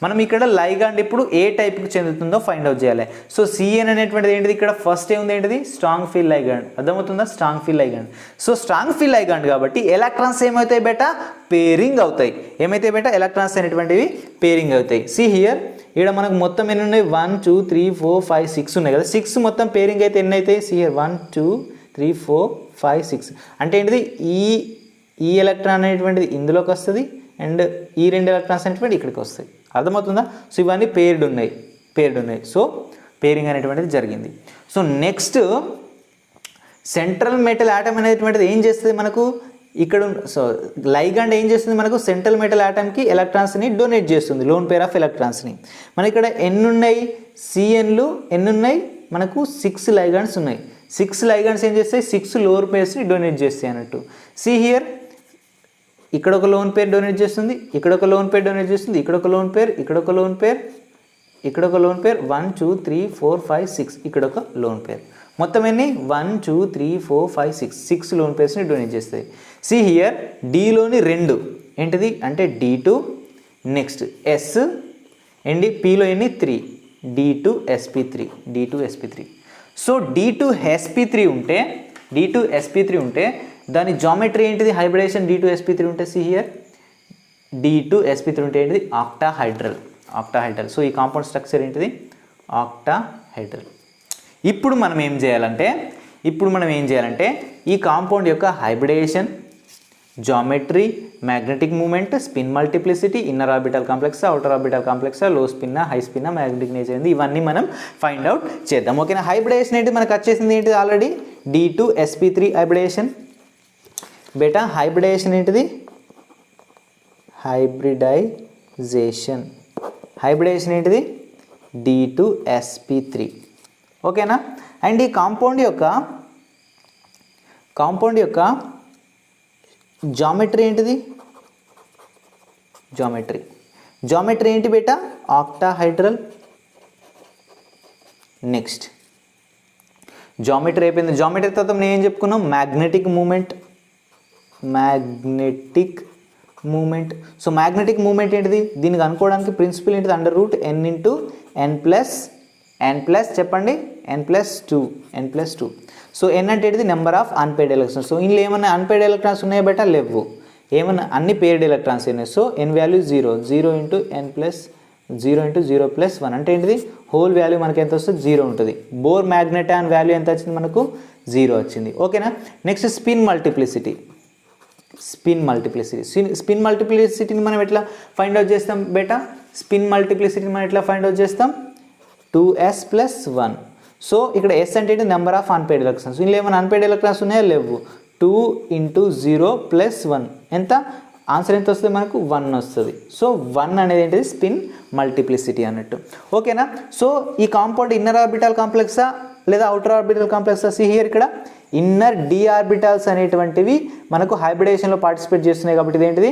మనం ఇక్కడ లైగాండ్ ఇప్పుడు ఏ టైప్కి చెందుతుందో ఫైండ్ అవుట్ చేయాలి. సో CN అనేటువంటిది ఏంటిది? ఇక్కడ ఫస్ట్ ఏముంది ఏంటిది? Strong field ligand. అర్థమవుతుందా? Strong field ligand. So strong field ligand కాబట్టి ఎలక్ట్రాన్స్ ఏమవుతాయి బేటా? పేరింగ్ అవుతాయి. ఏమైతే బేటా? ఎలక్ట్రాన్స్ అనేటువంటివి పేరింగ్ అవుతాయి. సి హియర్ ఇక్కడ మనకు మొత్తం ఎన్ని ఉన్నాయి? 1 2 3 4 5 6 ఉన్నాయి కదా. 6 మొత్తం పేరింగ్ అయితే ఎన్ని అవుతాయి? See here 1 2 3 4 5 6. అంటే ఏంటిది? ఈ ఎలక్ట్రాన్ అనేటువంటిది ఇందులోకి వస్తుంది అండ్ ఈ 2 ఎలక్ట్రాన్స్ అనేటువంటి ఇక్కడికి వస్తాయి. అర్థమవుతుందా? సో ఇవన్నీ పేర్డ్ ఉన్నాయి. సో పేరింగ్ అనేటువంటిది జరిగింది. So next central metal atom అనేటువంటిది ఏం చేస్తుంది మనకు? ఇక్కడ సో లైగాండ్ ఏం చేస్తుంది మనకు? సెంట్రల్ మెటల్ ఆటమ్కి ఎలక్ట్రాన్స్ని డొనేట్ చేస్తుంది, లోన్ పేర్ ఆఫ్ ఎలక్ట్రాన్స్ని. మన ఇక్కడ ఎన్ని ఉన్నాయి? CNలు ఎన్ని ఉన్నాయి మనకు? 6 లైగాండ్స్ ఉన్నాయి. 6 లైగాండ్స్ ఏం చేస్తాయి? 6 లోవర్ పేర్స్ని డొనేట్ చేస్తాయి అన్నట్టు. సి హియర్ ఇక్కడ ఒక లోన్ పేర్ డొనేట్ చేస్తుంది, ఇక్కడ ఒక లోన్ పేర్ డొనేట్ చేస్తుంది, ఇక్కడ ఒక లోన్ పేర్, ఇక్కడ ఒక లోన్ పేర్, ఇక్కడ ఒక లోన్ పేర్, 1 2 3 4 5 6, ఇక్కడ ఒక లోన్ పేర్. మొత్తం ఎన్ని? 1 2 3 4 5 6 లోన్ పేర్స్ని డొనేట్ చేస్తాయి. సి హియర్ డీలోని 2 ఏంటిది అంటే D2 నెక్స్ట్ S అండ్ Pలో ఎన్ని? 3 D2sp3. సో D2sp3 ఉంటే దాని జామెట్రీ ఏంటిది? హైబ్రిడేషన్ D2sp3 ఉంటే సి హియర్ D2sp3 ఉంటే ఏంటిది? ఆక్టాహైడ్రల్. సో ఈ కాంపౌండ్ స్ట్రక్చర్ ఏంటిది? ఆక్టాహైడ్రల్. ఇప్పుడు మనం ఏం చేయాలంటే ఈ కాంపౌండ్ యొక్క hybridization, geometry, magnetic moment, spin multiplicity, inner orbital complex, outer orbital complex, low spin, high spin, magnetic nature ఏంది, ఇవన్నీ మనం ఫైండ్ అవుట్ చేద్దాం. ఓకేనా? హైబ్రిడేషన్ ఏంటి మనకు వచ్చేసింది ఏంటిది? Already D2sp3 hybridization. బేటా హైబ్రిడేషన్ ఏంటిది? హైబ్రిడేషన్ ఏంటిది? D2sp3. ఓకేనా? అండ్ ఈ కాంపౌండ్ యొక్క జామెట్రీ ఏంటిది? జామెట్రీ ఏంటి బేటా? ఆక్టాహైడ్రల్. నెక్స్ట్ జామెట్రీ అయిపోయింది. జామెట్రీ తర్వాత నేను ఏం చెప్పుకున్నాం? Magnetic moment. So magnetic moment ఏంటిది? దీనికి అనుకోవడానికి ప్రిన్సిపల్ ఏంటిది? √n చెప్పండి, n+2. సో n అంటే ఏంటిది? Number of unpaired electrons. So ఇందులో ఏమన్నా అన్పేర్డ్ ఎలక్ట్రాన్స్ ఉన్నాయా బేటా? లేవు. ఏమన్నా అన్ని పేర్డ్ ఎలక్ట్రాన్స్ ఉన్నాయి. సో n వాల్యూ 0 × 0 అంటే ఏంటిది? హోల్ వాల్యూ మనకి ఎంత వస్తుంది? 0 ఉంటుంది. బోర్ మ్యాగ్నెటాన్ వాల్యూ ఎంత వచ్చింది మనకు? 0 వచ్చింది. ఓకేనా? నెక్స్ట్ స్పిన్ మల్టిప్లిసిటీని మనం ఎట్లా ఫైండ్ అవుట్ చేస్తాం బేటా? 2s+1. సో ఇక్కడ S అంటే నెంబర్ ఆఫ్ అన్పేర్డ్ ఎలక్ట్రాన్స్. ఇందులో ఏమైనా అన్పేర్డ్ ఎలక్ట్రాన్స్ ఉన్నాయా? లేవు. 2 × 0 + 1 ఎంత? ఆన్సర్ ఎంత వస్తుంది మనకు? 1 వస్తుంది. సో 1 అనేది ఏంటిది? స్పిన్ మల్టిప్లిసిటీ అన్నట్టు. ఓకేనా? సో ఈ కాంపౌండ్ ఇన్నర్ ఆర్బిటల్ కాంప్లెక్సా లేదా అవుటర్ ఆర్బిటల్ కాంప్లెక్సా? సి హియర్ ఇక్కడ ఇన్నర్ డి ఆర్బిటల్స్ అనేటువంటివి మనకు హైబ్రిడేషన్లో పార్టిసిపేట్ చేస్తున్నాయి కాబట్టి ఇదేంటిది?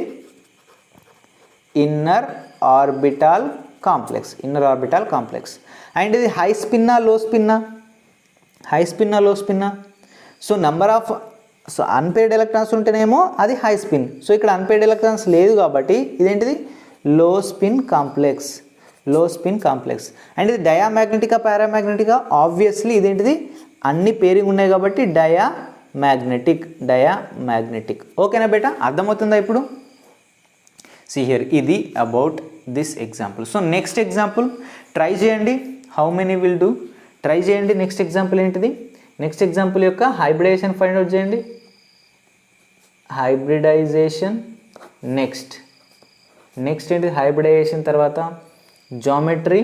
Inner orbital complex. అండ్ ఇది హై స్పిన్నా లో స్పిన్నా? So number of unpaired electrons ఉంటేనేమో అది హై స్పిన్. సో ఇక్కడ అన్పేర్డ్ ఎలక్ట్రాన్స్ లేదు కాబట్టి ఇదేంటిది? Low spin complex. Low spin complex. And ఇది డయామాగ్నెటికా పారామాగ్నెటికా? ఆబ్వియస్లీ ఇదేంటిది అన్ని పేరింగ్ ఉన్నాయి కాబట్టి డయామాగ్నెటిక్. ఓకేనా బేటా, అర్థమవుతుందా ఇప్పుడు? See here, ఇది about this example. So next example try చేయండి. How many will do? Try చేయండి. నెక్స్ట్ ఎగ్జాంపుల్ ఏంటిది? నెక్స్ట్ ఎగ్జాంపుల్ యొక్క హైబ్రిడైజేషన్ ఫైండ్ అవుట్ చేయండి. హైబ్రిడైజేషన్ నెక్స్ట్ ఏంటి? హైబ్రిడైజేషన్ తర్వాత జామెట్రీ.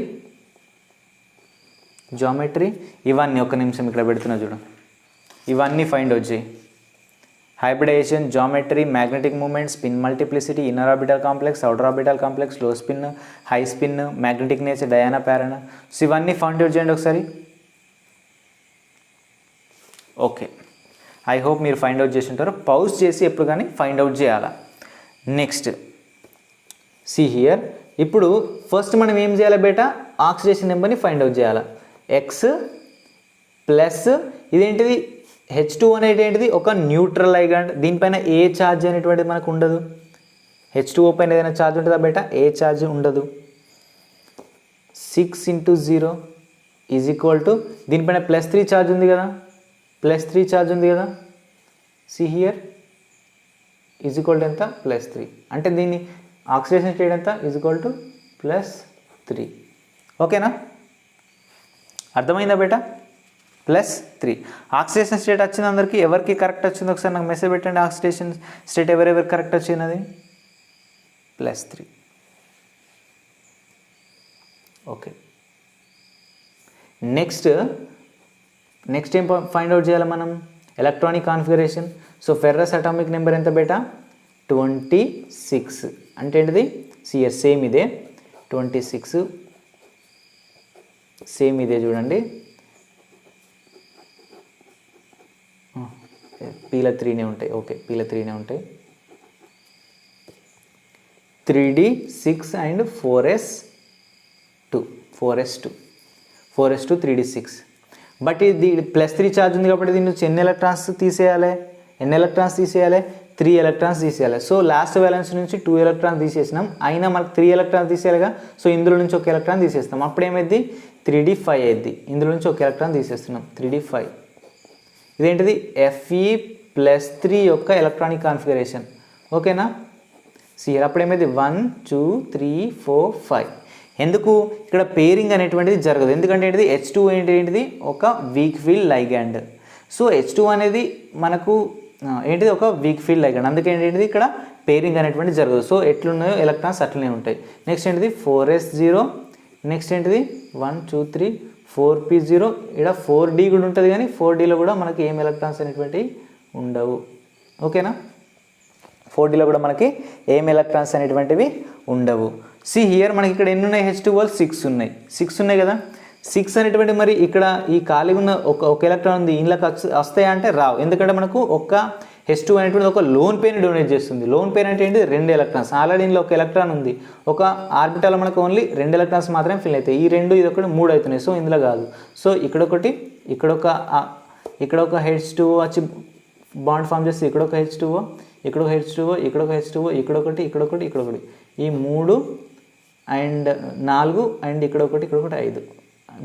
ఇవన్నీ ఒక నిమిషం ఇక్కడ పెడుతున్నా చూడు. ఇవన్నీ ఫైండ్ అవుట్ చేయి. Hybridization, geometry, magnetic moment, spin multiplicity, inner orbital complex, outer orbital complex, low spin, high spin, magnetic nature, డయానా ప్యారనా. సో ఇవన్నీ ఫైండ్ అవుట్ చేయండి ఒకసారి. ఓకే, ఐ హోప్ మీరు ఫైండ్ అవుట్ చేసి ఉంటారు. పౌజ్ చేసి ఎప్పుడు కానీ ఫైండ్ అవుట్ చేయాలా. నెక్స్ట్ సి హియర్, ఇప్పుడు ఫస్ట్ మనం ఏం చేయాలి బేటా? ఆక్సిడేషన్ నెంబర్ని ఫైండ్ అవుట్ చేయాలి. ఎక్స్ ప్లస్ ఇదేంటిది H2 అనేది ఏంటిది? ఒక న్యూట్రల్ లైగాండ్. దీనిపైన ఏ ఛార్జ్ అనేటువంటిది మనకు ఉండదు. H2O పైన ఏదైనా ఛార్జ్ ఉంటుందా బేటా? ఏ ఛార్జ్ ఉండదు. 6 × 0 ఈజ్ ఈక్వల్ టు దీనిపైన +3 ఛార్జ్ ఉంది కదా, see here is equal to ఎంత? +3. అంటే దీన్ని ఆక్సిడేషన్ స్టేట్ ఎంత? Is equal to +3. ఓకేనా, అర్థమైందా బేటా? +3 ఆక్సిడేషన్ స్టేట్ వచ్చింది అందరికీ. ఎవరికి కరెక్ట్ వచ్చింది ఒకసారి నాకు మెసేజ్ పెట్టండి. ఆక్సిడేషన్ స్టేట్ ఎవరెవరికి కరెక్ట్ వచ్చినది? +3. ఓకే, నెక్స్ట్ ఏం ఫైండ్ అవుట్ చేయాలి మనం? Electronic configuration. So ferrous atomic number ఎంత బేటా? 26. అంటే ఏంటిది? సిఎస్ సేమ్ ఇదే 26, సేమ్ ఇదే చూడండి. పీల 3నే ఉంటాయి. ఓకే, పీల 3నే ఉంటాయి. 3d6 and 4s2 3d6. But ఇది +3 ఛార్జ్ ఉంది కాబట్టి దీని నుంచి ఎన్ని ఎలక్ట్రాన్స్ తీసేయాలి? 3 ఎలక్ట్రాన్స్ తీసేయాలి. సో లాస్ట్ బ్యాలెన్స్ నుంచి 2 ఎలక్ట్రాన్స్ తీసేసినాం, అయినా మనకు 3 ఎలక్ట్రాన్స్ తీసేయాలిగా. సో ఇందులో నుంచి ఒక ఎలక్ట్రాన్ తీసేస్తాం. అప్పుడు ఏమైంది? 3d5 అయింది. ఇందులో నుంచి ఒక ఎలక్ట్రాన్ తీసేస్తున్నాం, 3d5. ఇదేంటిది? Fe+3 యొక్క ఎలక్ట్రానిక్ కాన్ఫిగరేషన్. ఓకేనా, సిఆర్ అప్పుడు ఏమైంది? 1 2 3 4 5. ఎందుకు ఇక్కడ పేరింగ్ అనేటువంటిది జరగదు? ఎందుకంటే ఏంటిది? H2 ఏంటిది? ఒక week field ligand. So H2 అనేది మనకు ఏంటిది? ఒక వీక్ ఫీల్డ్ లైగాండ్. అందుకే ఏంటిది? ఇక్కడ పేరింగ్ అనేటువంటిది జరగదు. సో ఎట్లున్నాయో ఎలక్ట్రాన్స్ అట్లనే ఉంటాయి. నెక్స్ట్ ఏంటిది? 4s0. నెక్స్ట్ ఏంటిది? 1 2 3 4p0. ఇక్కడ 4d కూడా ఉంటుంది, కానీ 4dలో కూడా మనకి ఏం ఎలక్ట్రాన్స్ అనేటువంటివి ఉండవు. ఓకేనా, 4dలో కూడా మనకి ఏం ఎలక్ట్రాన్స్ అనేటువంటివి ఉండవు. సి హియర్ మనకి ఇక్కడ ఎన్ని ఉన్నాయి? H2O 6 ఉన్నాయి కదా. 6 అనేటువంటి మరి ఇక్కడ ఈ ఖాళీ ఉన్న ఒక ఎలక్ట్రాన్ ఉంది, ఇందులోకి వస్తాయా అంటే రావు. ఎందుకంటే మనకు ఒక H2 అనేటువంటి ఒక లోన్ పెయిన్ డొనేట్ చేస్తుంది. లోన్ పెయిన్ అంటే ఏంటి? 2 ఎలక్ట్రాన్స్. ఆల్రెడీ ఇందులో ఒక ఎలక్ట్రాన్ ఉంది. ఒక ఆర్బిటాల్ మనకు ఓన్లీ 2 ఎలక్ట్రాన్స్ మాత్రమే ఫిల్ అవుతాయి. ఈ 2 ఇది ఒకటి 3 అవుతున్నాయి. సో ఇందులో కాదు. సో ఇక్కడ ఒక H2O వచ్చి బాండ్ ఫామ్ చేస్తే ఇక్కడ ఒక H2O, ఇక్కడ ఒక H2O, ఇక్కడ ఒక H2O, ఇక్కడొకటి ఈ 3 అండ్ 4 అండ్ ఇక్కడ ఒకటి 5.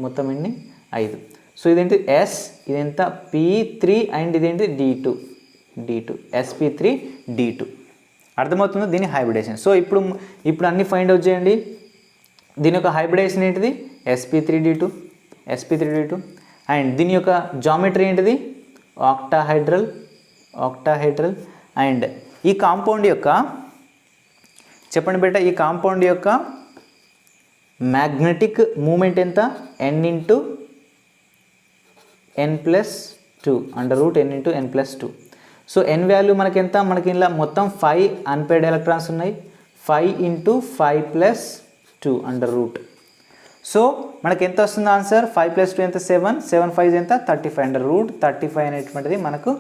మొత్తం ఎన్ని? 5. సో ఇదేంటి? S, ఇదెంత? P3 అండ్ ఇదేంటి? D2 sp3 d2. అర్థమవుతుందో? దీని హైబ్రిడేషన్. సో ఇప్పుడు అన్ని ఫైండ్ అవుట్ చేయండి. దీని యొక్క హైబ్రిడేషన్ ఏంటిది? sp3 d2. అండ్ దీని యొక్క జామెట్రీ ఏంటిది? ఆక్టాహైడ్రల్. అండ్ ఈ కాంపౌండ్ యొక్క చెప్పండి బేటా, ఈ కాంపౌండ్ యొక్క మ్యాగ్నెటిక్ మూమెంట్ ఎంత? n × n+2 √n × n+2. So n value మనకి ఎంత? మనకి ఇలా మొత్తం 5 అన్పేర్డ్ ఎలక్ట్రాన్స్ ఉన్నాయి. 5 × 5+2 √. సో మనకి ఎంత వస్తుంది ఆన్సర్? 5+2 ఎంత? 7. 7 5 ఎంత? 35 √35 అనేటువంటిది మనకు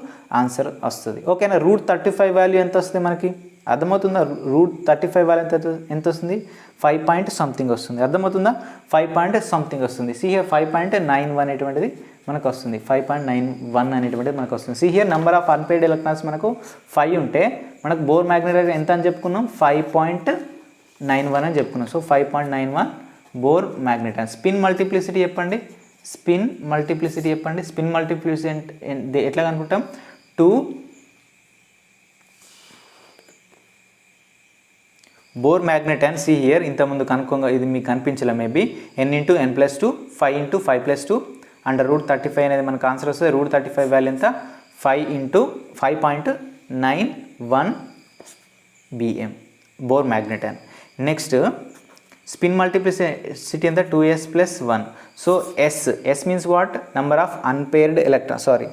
ఆన్సర్ వస్తుంది. ఓకేనా, √35 వాల్యూ ఎంత వస్తుంది మనకి? అర్థమవుతుందా? √35 వాల్యూ ఎంత వస్తుంది? 5 పాయింట్ సంథింగ్ వస్తుంది. అర్థమవుతుందా? 5 పాయింట్ సంథింగ్ వస్తుంది. సి హియర్ 5.91 అనేటువంటిది మనకు వస్తుంది. 5.91 అనేటువంటిది మనకు వస్తుంది. See here number of unpaired electrons మనకు 5 ఉంటే మనకు బోర్ మ్యాగ్నెటైజేషన్ ఎంత అని చెప్పుకున్నాం? 5.91 అని చెప్పుకున్నాం. So 5.91 Bohr magneton. Spin multiplicity చెప్పండి, స్పిన్ మల్టిప్లిసిటీ చెప్పండి. స్పిన్ మల్టిప్లిసిటీ ఎట్లా కనుక్కుంటాం? 2 బోర్ మ్యాగ్నెటాన్. సి హియర్ ఇంతకుముందు కనుక్కోగా ఇది మీకు కనిపించలే maybe. n into n plus 2, 5 into 5 plus 2 √35 అనేది మనకు ఆన్సర్ వస్తుంది. √35 వాల్యూ ఎంత? 5 into 5.91 BM Bohr magneton. Next spin multiplicity ఎంత? 2s plus 1. So s means what? Number of unpaired electron, sorry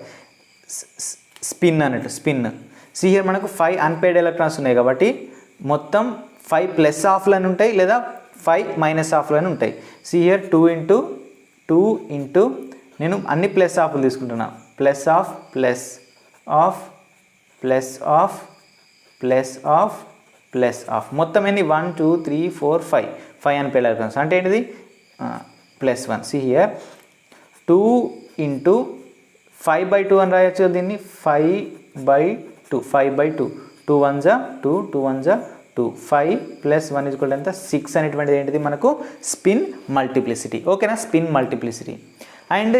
spin అన్నట్టు, స్పిన్. సి హియర్ మనకు 5 unpaired electrons ఉన్నాయి కాబట్టి మొత్తం 5 ప్లస్ హాఫ్లని ఉంటాయి లేదా 5 మైనస్ హాఫ్లని ఉంటాయి. సి హియర్ 2 ఇంటూ నేను అన్ని ప్లస్ హాఫ్లు తీసుకుంటున్నా. Plus of plus of plus of plus of plus of మొత్తం ఎన్ని? 1 2 3 4 5 అన్పేర్డ్ ఎలక్ట్రాన్స్ అంటే ఏంటిది? ప్లస్ 1. సి హియర్ 2 ఇంటూ 5/2 అని రాయొచ్చు దీన్ని. 5/2 5/2 2 1 జా 2 2 1 జా 2 5 ప్లస్ 1 ఈక్వల్ ఎంత? 6 అనేటువంటిది ఏంటిది మనకు? Spin multiplicity. ఓకేనా? Spin multiplicity. అండ్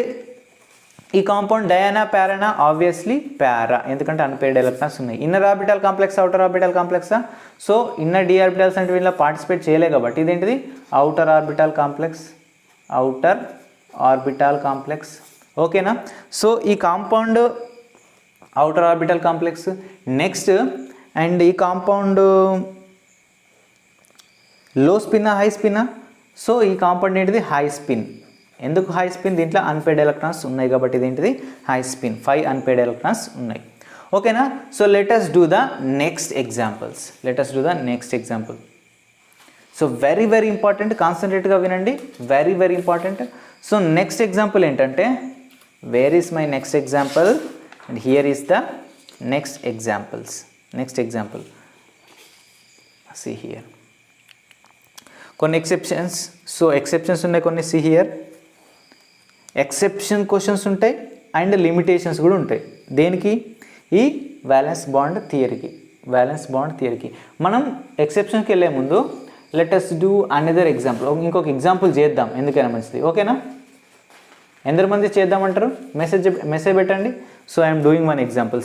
ఈ కాంపౌండ్ డయానా ప్యారానా? ఆబ్వియస్లీ ప్యారా, ఎందుకంటే అన్పేర్డ్ ఎలక్ట్రాన్స్ ఉన్నాయి. Inner orbital complex, outer orbital కాంప్లెక్సా? సో ఇన్నర్ డి ఆర్బిటల్స్ అంటే వీళ్ళ పార్టిసిపేట్ చేయలే కాబట్టి ఇదేంటిది? Outer orbital complex, outer orbital complex. ఓకేనా? సో ఈ compound outer orbital complex. Next and ఈ compound low spin high spin? So ఈ కాంపౌండ్ ఏంటిది? High spin. ఎందుకు హై స్పిన్? దీంట్లో అన్పేర్డ్ ఎలక్ట్రాన్స్ ఉన్నాయి కాబట్టి ఇదేంటిది? High spin. 5 అన్పేర్డ్ ఎలక్ట్రాన్స్ ఉన్నాయి. ఓకేనా? So let us do the next examples. So very very important, కాన్సన్ట్రేట్గా వినండి, very very important. So next example ఏంటంటే, where is my next example? And here is the next example. See here కొన్ని exceptions. So exceptions ఉన్నాయి కొన్ని. See here exception questions ఉంటాయి and limitations కూడా ఉంటాయి. దేనికి? ఈ వ్యాలెన్స్ బాండ్ థియరీకి. మనం ఎక్సెప్షన్కి వెళ్ళే ముందు let us do another example. ఇంకొక ఎగ్జాంపుల్ చేద్దాం, ఎందుకైనా మంచిది. ఓకేనా? ఎందరు మంది చేద్దామంటారు? మెసేజ్ పెట్టండి. So I'm doing one example.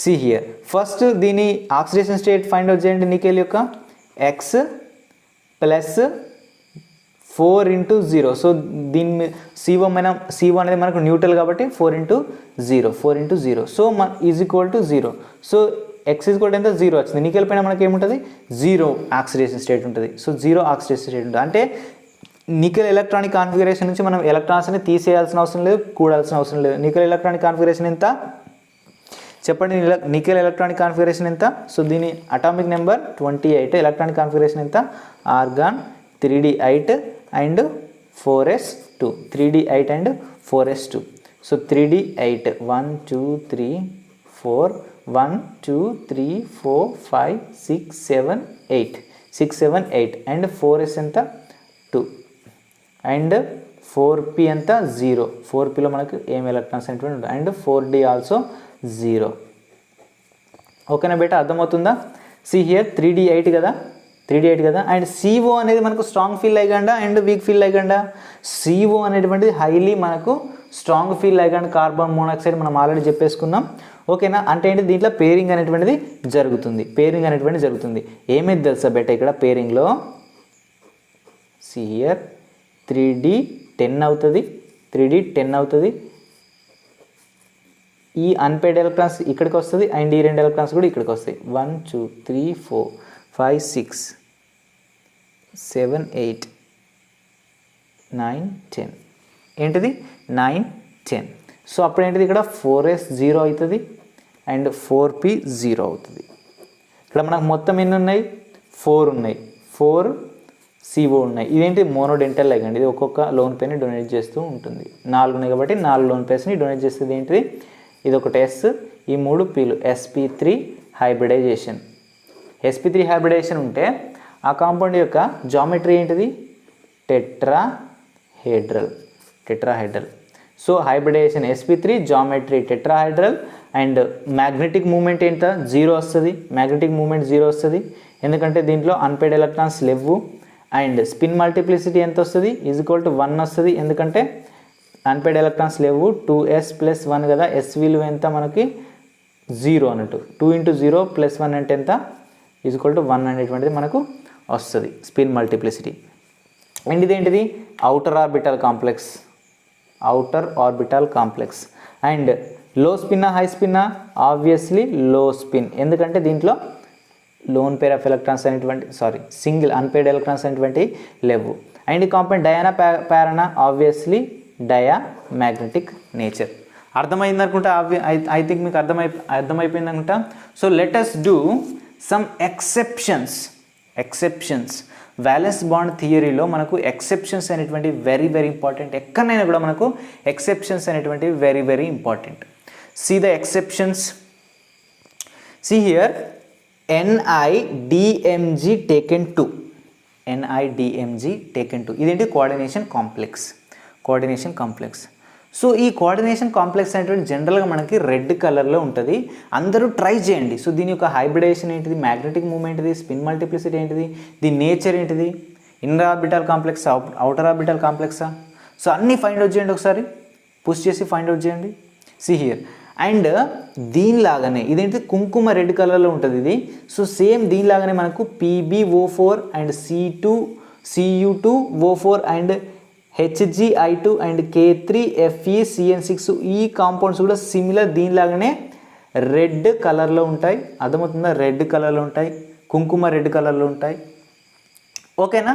See here first దీని ఆక్సిడేషన్ స్టేట్ ఫైండ్ అవుట్ చేయండి. నికెల్ యొక్క x ప్లస్ 4 ఇంటూ 0. సో దీని CO అనేది మనకు న్యూట్రల్ కాబట్టి 4 into 0. So is equal to 0. So x is equal to ఎంత? 0 వచ్చింది. నికెల్ పైన మనకి ఏముంటుంది? 0 ఆక్సిడేషన్ స్టేట్ ఉంటుంది. సో 0 ఆక్సిడేషన్ స్టేట్ ఉంటుంది. అంటే నికెల్ ఎలక్ట్రానిక్ కాన్ఫిగరేషన్ నుంచి మనం ఎలక్ట్రాన్స్ని తీసేయాల్సిన అవసరం లేదు, కూడాల్సిన అవసరం లేదు. నికెల్ ఎలక్ట్రానిక్ కాన్ఫిగరేషన్ ఎంత చెప్పండి? నికెల్ ఎలక్ట్రానిక్ కాన్ఫిగరేషన్ ఎంత? సో దీని అటామిక్ నెంబర్ 28. ఎలక్ట్రానిక్ కాన్ఫిగరేషన్ ఎంత? Organ 3d8 and 4s2. 3d8 and 4s2. So 3d8 1 2 3 4 1 2 3 4 5 6 7 8 and 4s ఎంత? 2 అండ్ 4p ఎంత? 0. 4pలో మనకు ఏం ఎలక్ట్రాన్స్ అనేటువంటి ఉంటుంది. And 4d also 0. ఓకేనా బేటా? అర్థమవుతుందా? సి హియర్ 3d8 కదా. అండ్ CO అనేది మనకు స్ట్రాంగ్ ఫీల్ లైగండా అండ్ వీక్ ఫీల్ లైగండా? CO అనేటువంటిది హైలీ మనకు strong field ligand, carbon monoxide మనం ఆల్రెడీ చెప్పేసుకున్నాం. ఓకేనా? అంటే ఏంటి? దీంట్లో పేరింగ్ అనేటువంటిది జరుగుతుంది. ఏమైంది తెలుసా బేటా? ఇక్కడ పేరింగ్లో సి హియర్ 3d10 అవుతుంది. ఈ అన్పేర్డ్ ఎలక్ట్రాన్స్ ఇక్కడికి వస్తుంది అండ్ ఈ 2 ఎలక్ట్రాన్స్ కూడా ఇక్కడికి వస్తాయి. 1 2 3 4 5 6 7 8 9 10. ఏంటిది? 9 10. సో అప్పుడు ఏంటిది? ఇక్కడ 4s 0 అవుతుంది అండ్ 4p 0 అవుతుంది. ఇక్కడ మనకు మొత్తం ఎన్ని ఉన్నాయి? 4 ఉన్నాయి. 4 CO ఉన్నాయి. ఇదేంటి? మోనోడెంటల్ లైగండ్. ఇది ఒక్కొక్క లోన్ పేర్ని డొనేట్ చేస్తూ ఉంటుంది. 4 ఉన్నాయి కాబట్టి 4 లోన్ పేర్స్ని డొనేట్ చేస్తుంది. ఏంటిది? ఇది ఒకటి S, ఈ 3 Pలు sp3 హైబ్రిడైజేషన్. sp3 హైబ్రిడైజేషన్ ఉంటే ఆ కాంపౌండ్ యొక్క జామెట్రీ ఏంటిది? Tetrahedral. So hybridization sp3, geometry tetrahedral and magnetic moment ఎంత? 0 వస్తుంది. ఎందుకంటే దీంట్లో అన్పేడ్ ఎలక్ట్రాన్స్ లేవు. అండ్ స్పిన్ మల్టిప్లిసిటీ ఎంత వస్తుంది, ఈజ్ ఈక్వల్ టు 1 వస్తుంది. ఎందుకంటే అన్పేడ్ ఎలక్ట్రాన్స్ లేవు. 2s + 1 కదా, ఎస్ విలువ ఎంత మనకి 0 అన్నట్టు. 2 × 0 + 1 అంటే ఎంత, ఈజ్ ఈక్వల్ టు 1 అనేటువంటిది మనకు వస్తుంది స్పిన్ మల్టిప్లిసిటీ. అండ్ ఇదేంటిది, outer orbital complex. And low స్పిన్నా హై స్పిన్నా, ఆబ్వియస్లీ లో స్పిన్. ఎందుకంటే దీంట్లో లోన్ పేర్ ఆఫ్ ఎలక్ట్రాన్స్ అనేటువంటి సింగిల్ అన్పేడ్ ఎలక్ట్రాన్స్ అనేటువంటి లేవు. అండ్ ఈ కాంపౌండ్ డయానా ప్యారానా, ఆబ్వియస్లీ డయామాగ్నెటిక్ నేచర్. అర్థమైంది అనుకుంటా, ఐ థింక్ మీకు అర్థమైపోయింది అనుకుంటా. So let us do some exceptions. Valence bond థియరీలో మనకు ఎక్సెప్షన్స్ అనేటువంటి వెరీ వెరీ ఇంపార్టెంట్. ఎక్కడైనా కూడా మనకు ఎక్సెప్షన్స్ అనేటువంటివి very very important. See the exceptions. See here NiDMg taken 2. ఇదేంటి, కోఆర్డినేషన్ కాంప్లెక్స్. సో ఈ కోఆర్డినేషన్ కాంప్లెక్స్ అనేటువంటి జనరల్గా మనకి రెడ్ కలర్లో ఉంటుంది. అందరూ ట్రై చేయండి. సో దీని యొక్క హైబ్రిడేషన్ ఏంటిది, మ్యాగ్నెటిక్ మూమెంట్ ఏంటిది, స్పిన్ మల్టిప్లిసిటీ ఏంటిది, దీని నేచర్ ఏంటిది, inner orbital complex, outer orbital కాంప్లెక్సా. సో అన్నీ ఫైండ్ అవుట్ చేయండి, ఒకసారి పుష్ చేసి ఫైండ్ అవుట్ చేయండి. See here. అండ్ దీనిలాగానే ఇదేంటి, కుంకుమ రెడ్ కలర్లో ఉంటుంది ఇది. సో సేమ్ దీనిలాగానే మనకు PbO4 and Cu2O4 and Hgi2 and K3FeCN6 ఈ కాంపౌండ్స్ కూడా సిమిలర్ దీనిలాగానే రెడ్ కలర్లో ఉంటాయి. అర్థమవుతుందా, రెడ్ కలర్లో ఉంటాయి, కుంకుమ రెడ్ కలర్లో ఉంటాయి. ఓకేనా.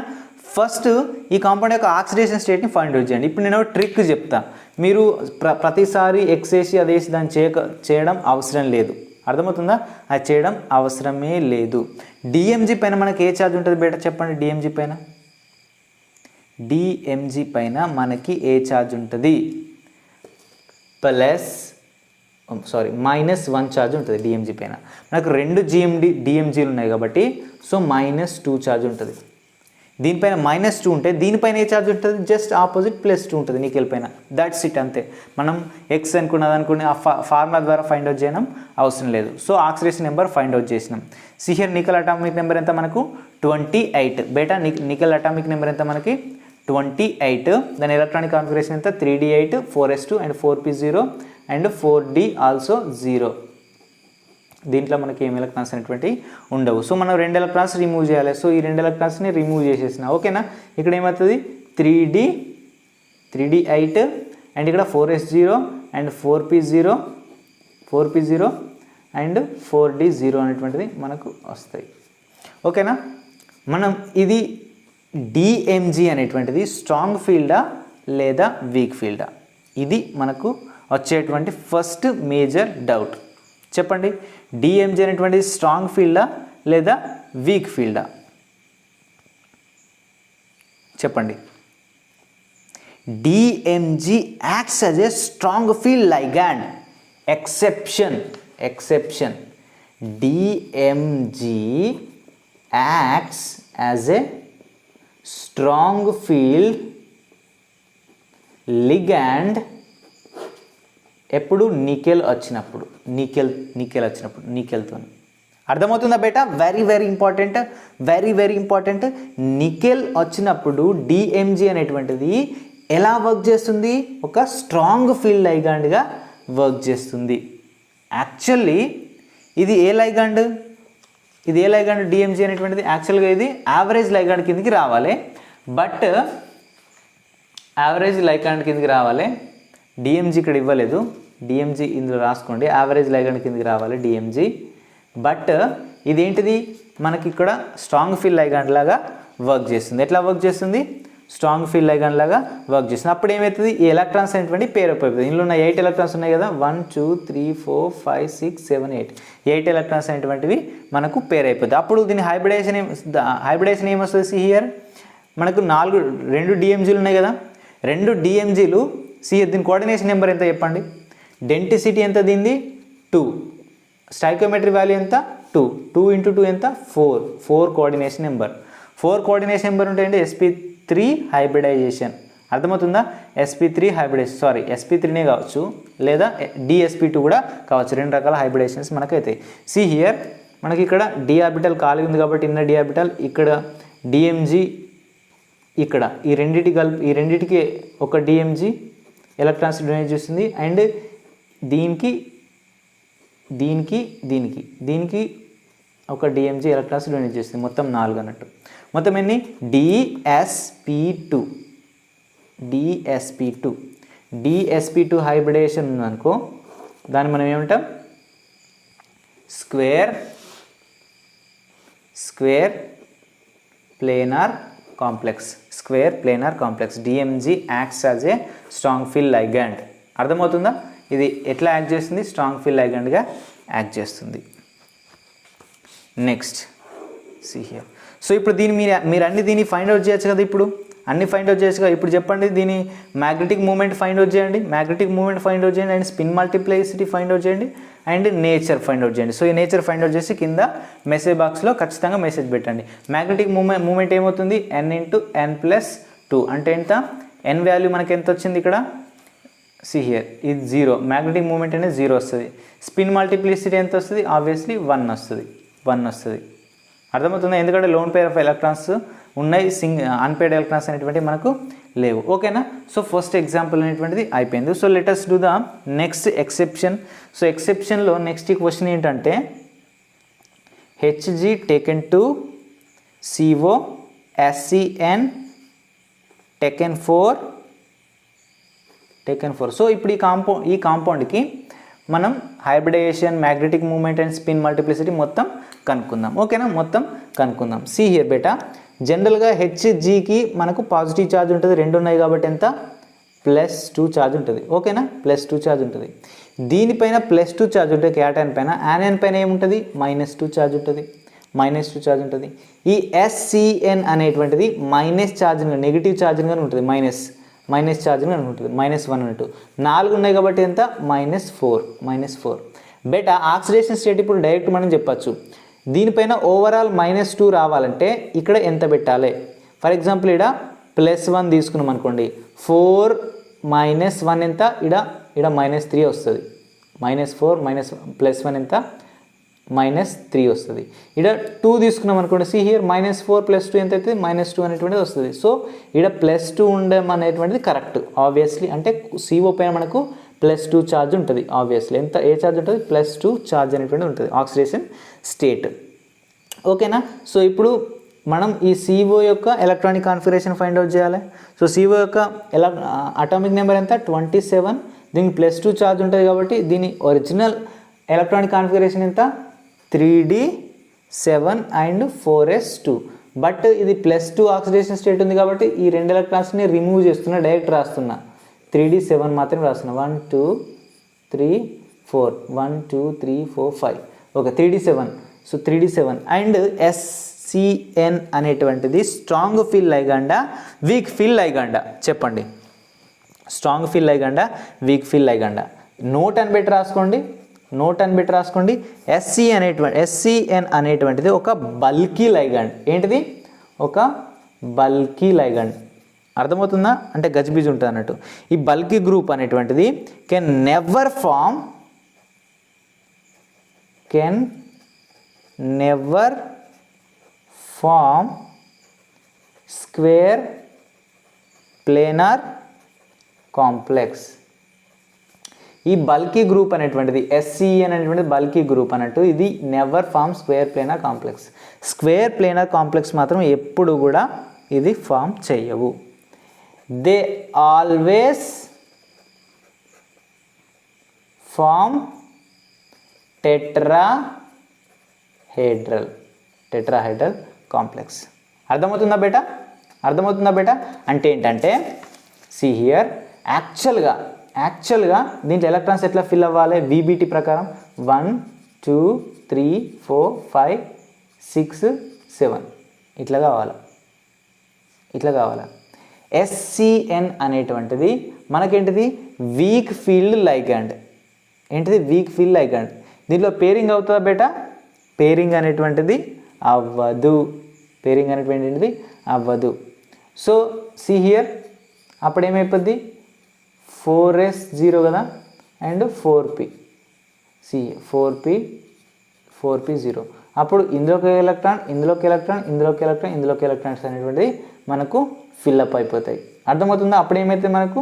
ఫస్ట్ ఈ కాంపౌండ్ యొక్క ఆక్సిడేషన్ స్టేట్ని ఫైండ్ అవుట్ చేయండి. ఇప్పుడు నేను ట్రిక్ చెప్తా, మీరు ప్రతిసారి ఎక్స్ వేసి అదేసి దాన్ని చేయడం అవసరం లేదు. అర్థమవుతుందా, అది చేయడం అవసరమే లేదు. డిఎంజీ పైన మనకి ఏ ఛార్జ్ ఉంటుంది బేటా చెప్పండి. డిఎంజీ పైన మనకి ఏ ఛార్జ్ ఉంటుంది, -1 ఛార్జ్ ఉంటుంది డిఎంజీ పైన. మనకు 2 డిఎంజీలు ఉన్నాయి కాబట్టి సో -2 ఛార్జ్ ఉంటుంది. దీనిపైన -2 ఉంటే దీనిపైన ఏ ఛార్జ్ ఉంటుంది, జస్ట్ ఆపోజిట్ +2 ఉంటుంది నికెల్ పైన. దట్స్ ఇట్, అంతే. మనం ఎక్స్ అనుకున్నది ఆ ఫార్ములా ద్వారా ఫైండ్ అవుట్ చేయడం అవసరం లేదు. So oxidation number find out చేసినాం. సిహియర్ నికెల్ అటామిక్ నెంబర్ ఎంత మనకు 28. బేటా నికెల్ అటామిక్ నెంబర్ ఎంత మనకి 28. దాని ఎలక్ట్రానిక్ కాన్ఫిగరేషన్ ఎంత 3d8 4s2 and 4p0 and 4d also 0. దీంట్లో మనకి ఏం ఎలక్ట్రాన్స్ అనేటువంటి ఉండవు. సో మనం 2 ఎలక్ట్రాన్స్ రిమూవ్ చేయాలి. సో ఈ 2 ఎలక్ట్రాన్స్ని రిమూవ్ చేసేసిన. ఓకేనా. ఇక్కడ ఏమవుతుంది 3d8 అండ్ ఇక్కడ 4s0 and 4p0 and 4d0 అనేటువంటిది మనకు వస్తాయి. ఓకేనా. మనం ఇది డిఎంజీ అనేటువంటిది స్ట్రాంగ్ ఫీల్డా లేదా వీక్ ఫీల్డా, ఇది మనకు వచ్చేటువంటి ఫస్ట్ మేజర్ డౌట్. చెప్పండి, డిఎంజీ అనేటువంటిది స్ట్రాంగ్ ఫీల్డా లేదా వీక్ ఫీల్డా చెప్పండి. DMG acts as a strong field ligand. Exception DMG acts as a strong field ligand ఎప్పుడు నికెల్ వచ్చినప్పుడు, నికెల్తో. అర్థమవుతుందా బేటా, వెరీ వెరీ ఇంపార్టెంట్. నికెల్ వచ్చినప్పుడు డిఎంజీ అనేటువంటిది ఎలా వర్క్ చేస్తుంది, ఒక స్ట్రాంగ్ ఫీల్డ్ లైగాండ్గా వర్క్ చేస్తుంది. యాక్చువల్లీ ఇది ఏ లైగాండ్, డిఎంజీ అనేటువంటిది యాక్చువల్గా ఇది యావరేజ్ లైగాండ్ కిందకి రావాలి. బట్ యావరేజ్ లైగాండ్ కిందకి రావాలి. డిఎంజీ ఇక్కడ ఇవ్వలేదు, డిఎంజీ ఇందులో రాసుకోండి. యావరేజ్ లైగాండ్ కిందకి రావాలి డిఎంజీ. బట్ ఇదేంటిది మనకి ఇక్కడ స్ట్రాంగ్ ఫీల్డ్ లైగాండ్ లాగా వర్క్ చేస్తుంది. ఎట్లా వర్క్ చేస్తుంది, స్ట్రాంగ్ ఫీల్డ్ లైగాండ్ లాగా వర్క్ చేస్తుంది. అప్పుడు ఏమవుతుంది, ఈ ఎలక్ట్రాన్స్ అనేటువంటి పేర్ అప్ అయిపోతుంది. ఇందులో ఉన్న 8 ఎలక్ట్రాన్స్ ఉన్నాయి కదా, 1 2 3 4 5 6 7 8 ఎలక్ట్రాన్స్ అనేటువంటివి మనకు పేర్ అయిపోతుంది. అప్పుడు దీని హైబ్రిడేషన్ ఏమొస్తుంది, హియర్ మనకు 2 డిఎంజీలు ఉన్నాయి కదా, 2 డిఎంజీలు. దీని కోఆర్డినేషన్ నెంబర్ ఎంత చెప్పండి, డెన్సిటీ ఎంత, దీనిది 2, స్టాయికియోమెట్రీ వాల్యూ ఎంత 2 × 2 ఎంత 4 కోఆర్డినేషన్ నెంబర్. 4 కోఆర్డినేషన్ నెంబర్ ఉంటే అంటే sp3 హైబ్రిడైజేషన్. అర్థమవుతుందా, sp3 హైబ్రిడేషన్, sp3నే కావచ్చు లేదా dsp2 కూడా కావచ్చు. 2 రకాల హైబ్రిడేషన్స్ మనకైతే. హియర్ మనకి ఇక్కడ డి ఆర్బిటల్ ఖాళీ ఉంది కాబట్టి ఇన్నర్ డి ఆర్బిటల్, ఇక్కడ డిఎంజీ, ఇక్కడ ఈ రెండిటికి ఒక డిఎంజీ ఎలక్ట్రాన్స్ డొనేట్ చేస్తుంది. అండ్ దీనికి ఒక డిఎంజీ ఎలక్ట్రాన్స్ డొనేట్ చేస్తుంది. మొత్తం 4 అన్నట్టు. మొత్తం ఎన్ని? డిఎస్పి2 హైబ్రిడేషన్ ఉందనుకో, దాన్ని మనం ఏమంటాం? Square planar complex. DMG acts as a strong field ligand. అర్థమవుతుందా? ఇది ఎట్లా యాక్ట్ చేస్తుంది? స్ట్రాంగ్ ఫీల్డ్ లైగండ్గా యాక్ట్ చేస్తుంది. Next see here. సో ఇప్పుడు మీరు దీన్ని ఫైండ్ అవుట్ చేయొచ్చు కదా. ఇప్పుడు ఇప్పుడు చెప్పండి, దీని మ్యాగ్నెటిక్ మూమెంట్ ఫైండ్ అవుట్ చేయండి. అండ్ స్పిన్ మల్టిప్లైసిటీ ఫైండ్ అవుట్ చేయండి. అండ్ నేచర్ ఫైండ్ అవుట్ చేయండి. సో ఈ నేచర్ ఫైండ్ అవుట్ చేసి కింద మెసేజ్ బాక్స్లో ఖచ్చితంగా మెసేజ్ పెట్టండి. మ్యాగ్నెటిక్ మూమెంట్ ఏమవుతుంది? n/n+2 అంటే ఎంత? n వాల్యూ మనకి ఎంత వచ్చింది ఇక్కడ? సి హియర్, ఇది 0. మ్యాగ్నెటిక్ మూమెంట్ అనేది 0 వస్తుంది. స్పిన్ మల్టిప్లిసిటీ ఎంత వస్తుంది? ఆబ్వియస్లీ 1 వస్తుంది. అర్థమవుతుందా? ఎందుకంటే లోన్ పేర్ ఆఫ్ ఎలక్ట్రాన్స్ ఉన్నాయి, అన్పేడ్ ఎలక్ట్రాన్స్ అనేటువంటి మనకు లేవు. ఓకేనా? సో ఫస్ట్ ఎగ్జాంపుల్ అనేటువంటిది అయిపోయింది. So let us do the next exception. So ఎక్సెప్షన్లో నెక్స్ట్ క్వశ్చన్ ఏంటంటే, Hg taken to CO SCN taken 4. So ఇప్పుడు ఈ కాంపౌండ్కి మనం hybridization, magnetic moment and spin multiplicity మొత్తం కనుక్కుందాం. ఓకేనా? మొత్తం కనుక్కుందాం. సి హియర్ బేటా, జనరల్గా హెచ్జికి మనకు పాజిటివ్ ఛార్జ్ ఉంటుంది, 2 ఉన్నాయి కాబట్టి ఎంత? +2 ఛార్జ్ ఉంటుంది. ఓకేనా? +2 ఛార్జ్ ఉంటుంది. దీనిపైన +2 ఛార్జ్ ఉంటుంది క్యాటైన్ పైన. యానైన్ పైన ఏముంటుంది? -2 ఛార్జ్ ఉంటుంది. ఈ SCN అనేటువంటిది మైనస్ ఛార్జ్, నెగిటివ్ ఛార్జ్గానే ఉంటుంది. మైనస్ ఛార్జ్గా ఉంటుంది. -1 అన్నట్టు. 4 ఉన్నాయి కాబట్టి ఎంత? -4. బెటా ఆక్సిడేషన్ స్టేట్ ఇప్పుడు డైరెక్ట్ మనం చెప్పచ్చు. దీనిపైన ఓవరాల్ -2 రావాలంటే ఇక్కడ ఎంత పెట్టాలి? ఫర్ ఎగ్జాంపుల్ ఇక్కడ +1 తీసుకున్నాం అనుకోండి. 4 - 1 ఎంత? ఇక్కడ -3 వస్తుంది. -4 +1 ఎంత? -3 వస్తుంది. ఇక్కడ 2 తీసుకున్నాం అనుకోండి. సి హియర్ -4 + 2 ఎంత అవుతుంది? -2 అనేటువంటిది వస్తుంది. సో ఇక్కడ +2 ఉండడం అనేటువంటిది కరెక్ట్ ఆబ్వియస్లీ. అంటే CO పైన మనకు +2 ఛార్జ్ ఉంటుంది ఆబ్వియస్లీ. ఏ ఛార్జ్ ఉంటుంది? +2 ఛార్జ్ అనేటువంటిది ఉంటుంది, ఆక్సిడేషన్ స్టేట్. ఓకేనా? సో ఇప్పుడు మనం ఈ CO యొక్క ఎలక్ట్రానిక్ కాన్ఫిగరేషన్ ఫైండ్ అవుట్ చేయాలి. సో CO యొక్క అటామిక్ నెంబర్ ఎంత? 27. దీనికి +2 ఛార్జ్ ఉంటుంది కాబట్టి దీని ఒరిజినల్ ఎలక్ట్రానిక్ కాన్ఫిగరేషన్ ఎంత? 3d7 and 4s2. బట్ ఇది +2 ఆక్సిడేషన్ స్టేట్ ఉంది కాబట్టి ఈ 2 ఎలక్ట్రాన్స్ని రిమూవ్ చేస్తున్నా, డైరెక్ట్ రాస్తున్నా. 3d7 మాత్రం రాస్తున్నా. 1 2 3 4 1 2 3 4 5. Okay, 3d7. So 3d7 and SCN అనేటువంటిది స్ట్రాంగ్ ఫీల్డ్ లైగండా, వీక్ ఫీల్డ్ లైగండా? చెప్పండి. స్ట్రాంగ్ ఫీల్డ్ లైగండా, వీక్ ఫీల్డ్ లైగండా? నోట్ అని పెట్టి రాసుకోండి. SCN అనేటువంటిది ఒక బల్కీ లైగండ్. ఏంటిది? ఒక బల్కీ లైగండ్. అర్థమవుతుందా? అంటే గజిబిజి ఉంటుంది అన్నట్టు. ఈ బల్కీ గ్రూప్ అనేటువంటిది can never form square planar complex. ఈ బల్కీ గ్రూప్ అనేటువంటిది SCN అనేటువంటిది బల్కీ గ్రూప్ అన్నట్టు. ఇది never form square planar complex. Square planar complex మాత్రం ఎప్పుడు కూడా ఇది ఫామ్ చేయవు. They always form tetrahedral complex. అర్థమవుతుందా బేటా? అంటే ఏంటంటే సి హియర్, యాక్చువల్గా దీంట్లో ఎలక్ట్రాన్స్ ఎట్లా ఫిల్ అవ్వాలి? VBT ప్రకారం 1 2 3 4 5 6 7 ఇట్లా కావాలి. SCN అనేటువంటిది మనకేంటిది? Weak field ligand. ఏంటిది? Weak field ligand. దీంట్లో పేరింగ్ అవుతుందా బేటా? పేరింగ్ అనేటువంటిది అవ్వదు. సో సి హియర్, అప్పుడు ఏమైపోద్ది? 4s0 కదా అండ్ 4p. 4p 0. అప్పుడు ఇందులోకి ఎలక్ట్రాన్, ఇందులోకి ఎలక్ట్రాన్, ఇందులోకి ఎలక్ట్రాన్, ఇందులోకి ఎలక్ట్రాన్స్ అనేటువంటిది మనకు ఫిల్అప్ అయిపోతాయి. అర్థమవుతుందా? అప్పుడు ఏమైతే మనకు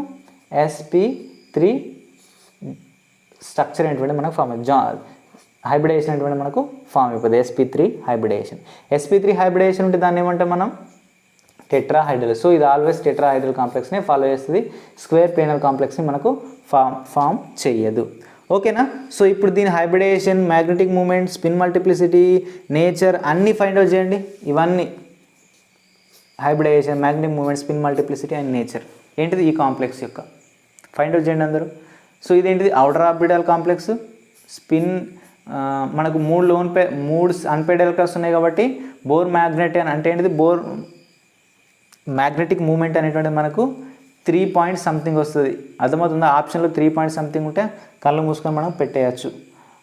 sp3 స్ట్రక్చర్ అనేటువంటి మనకు ఫామ్ హైబ్రిడేషన్ అనేటువంటి మనకు ఫామ్ అయిపోతుంది. sp3 hybridisation. sp3 హైబ్రిడేషన్ ఉంటే దాన్ని ఏమంటాం మనం? టెట్రాహైడ్రల్. సో ఇది ఆల్వేస్ టెట్రాహైడ్రల్ కాంప్లెక్స్ని ఫాలో చేస్తుంది, స్క్వేర్ ప్లేనర్ కాంప్లెక్స్ని మనకు ఫామ్ చేయదు. ఓకేనా? సో ఇప్పుడు దీని hybridization, magnetic moment, spin multiplicity, nature అన్నీ ఫైండ్ అవుట్ చేయండి. ఇవన్నీ hybridization, magnetic moment, spin multiplicity and nature ఏంటిది ఈ కాంప్లెక్స్ యొక్క ఫైండ్ అవుట్ చేయండి అందరూ. సో ఇదేంటిది? Outer orbital complex. స్పిన్ మనకు 3 అన్పేర్డ్ ఎలక్ట్రాన్స్ ఉన్నాయి కాబట్టి బోర్ మ్యాగ్నెట్ అంటే ఏంటిది? బోర్ మ్యాగ్నెటిక్ మూమెంట్ అనేటువంటిది మనకు 3 పాయింట్ సంథింగ్ వస్తుంది. అర్థమవుతుందా? ఆప్షన్లో 3 పాయింట్ సంథింగ్ ఉంటే కళ్ళు మూసుకొని మనం పెట్టేయచ్చు.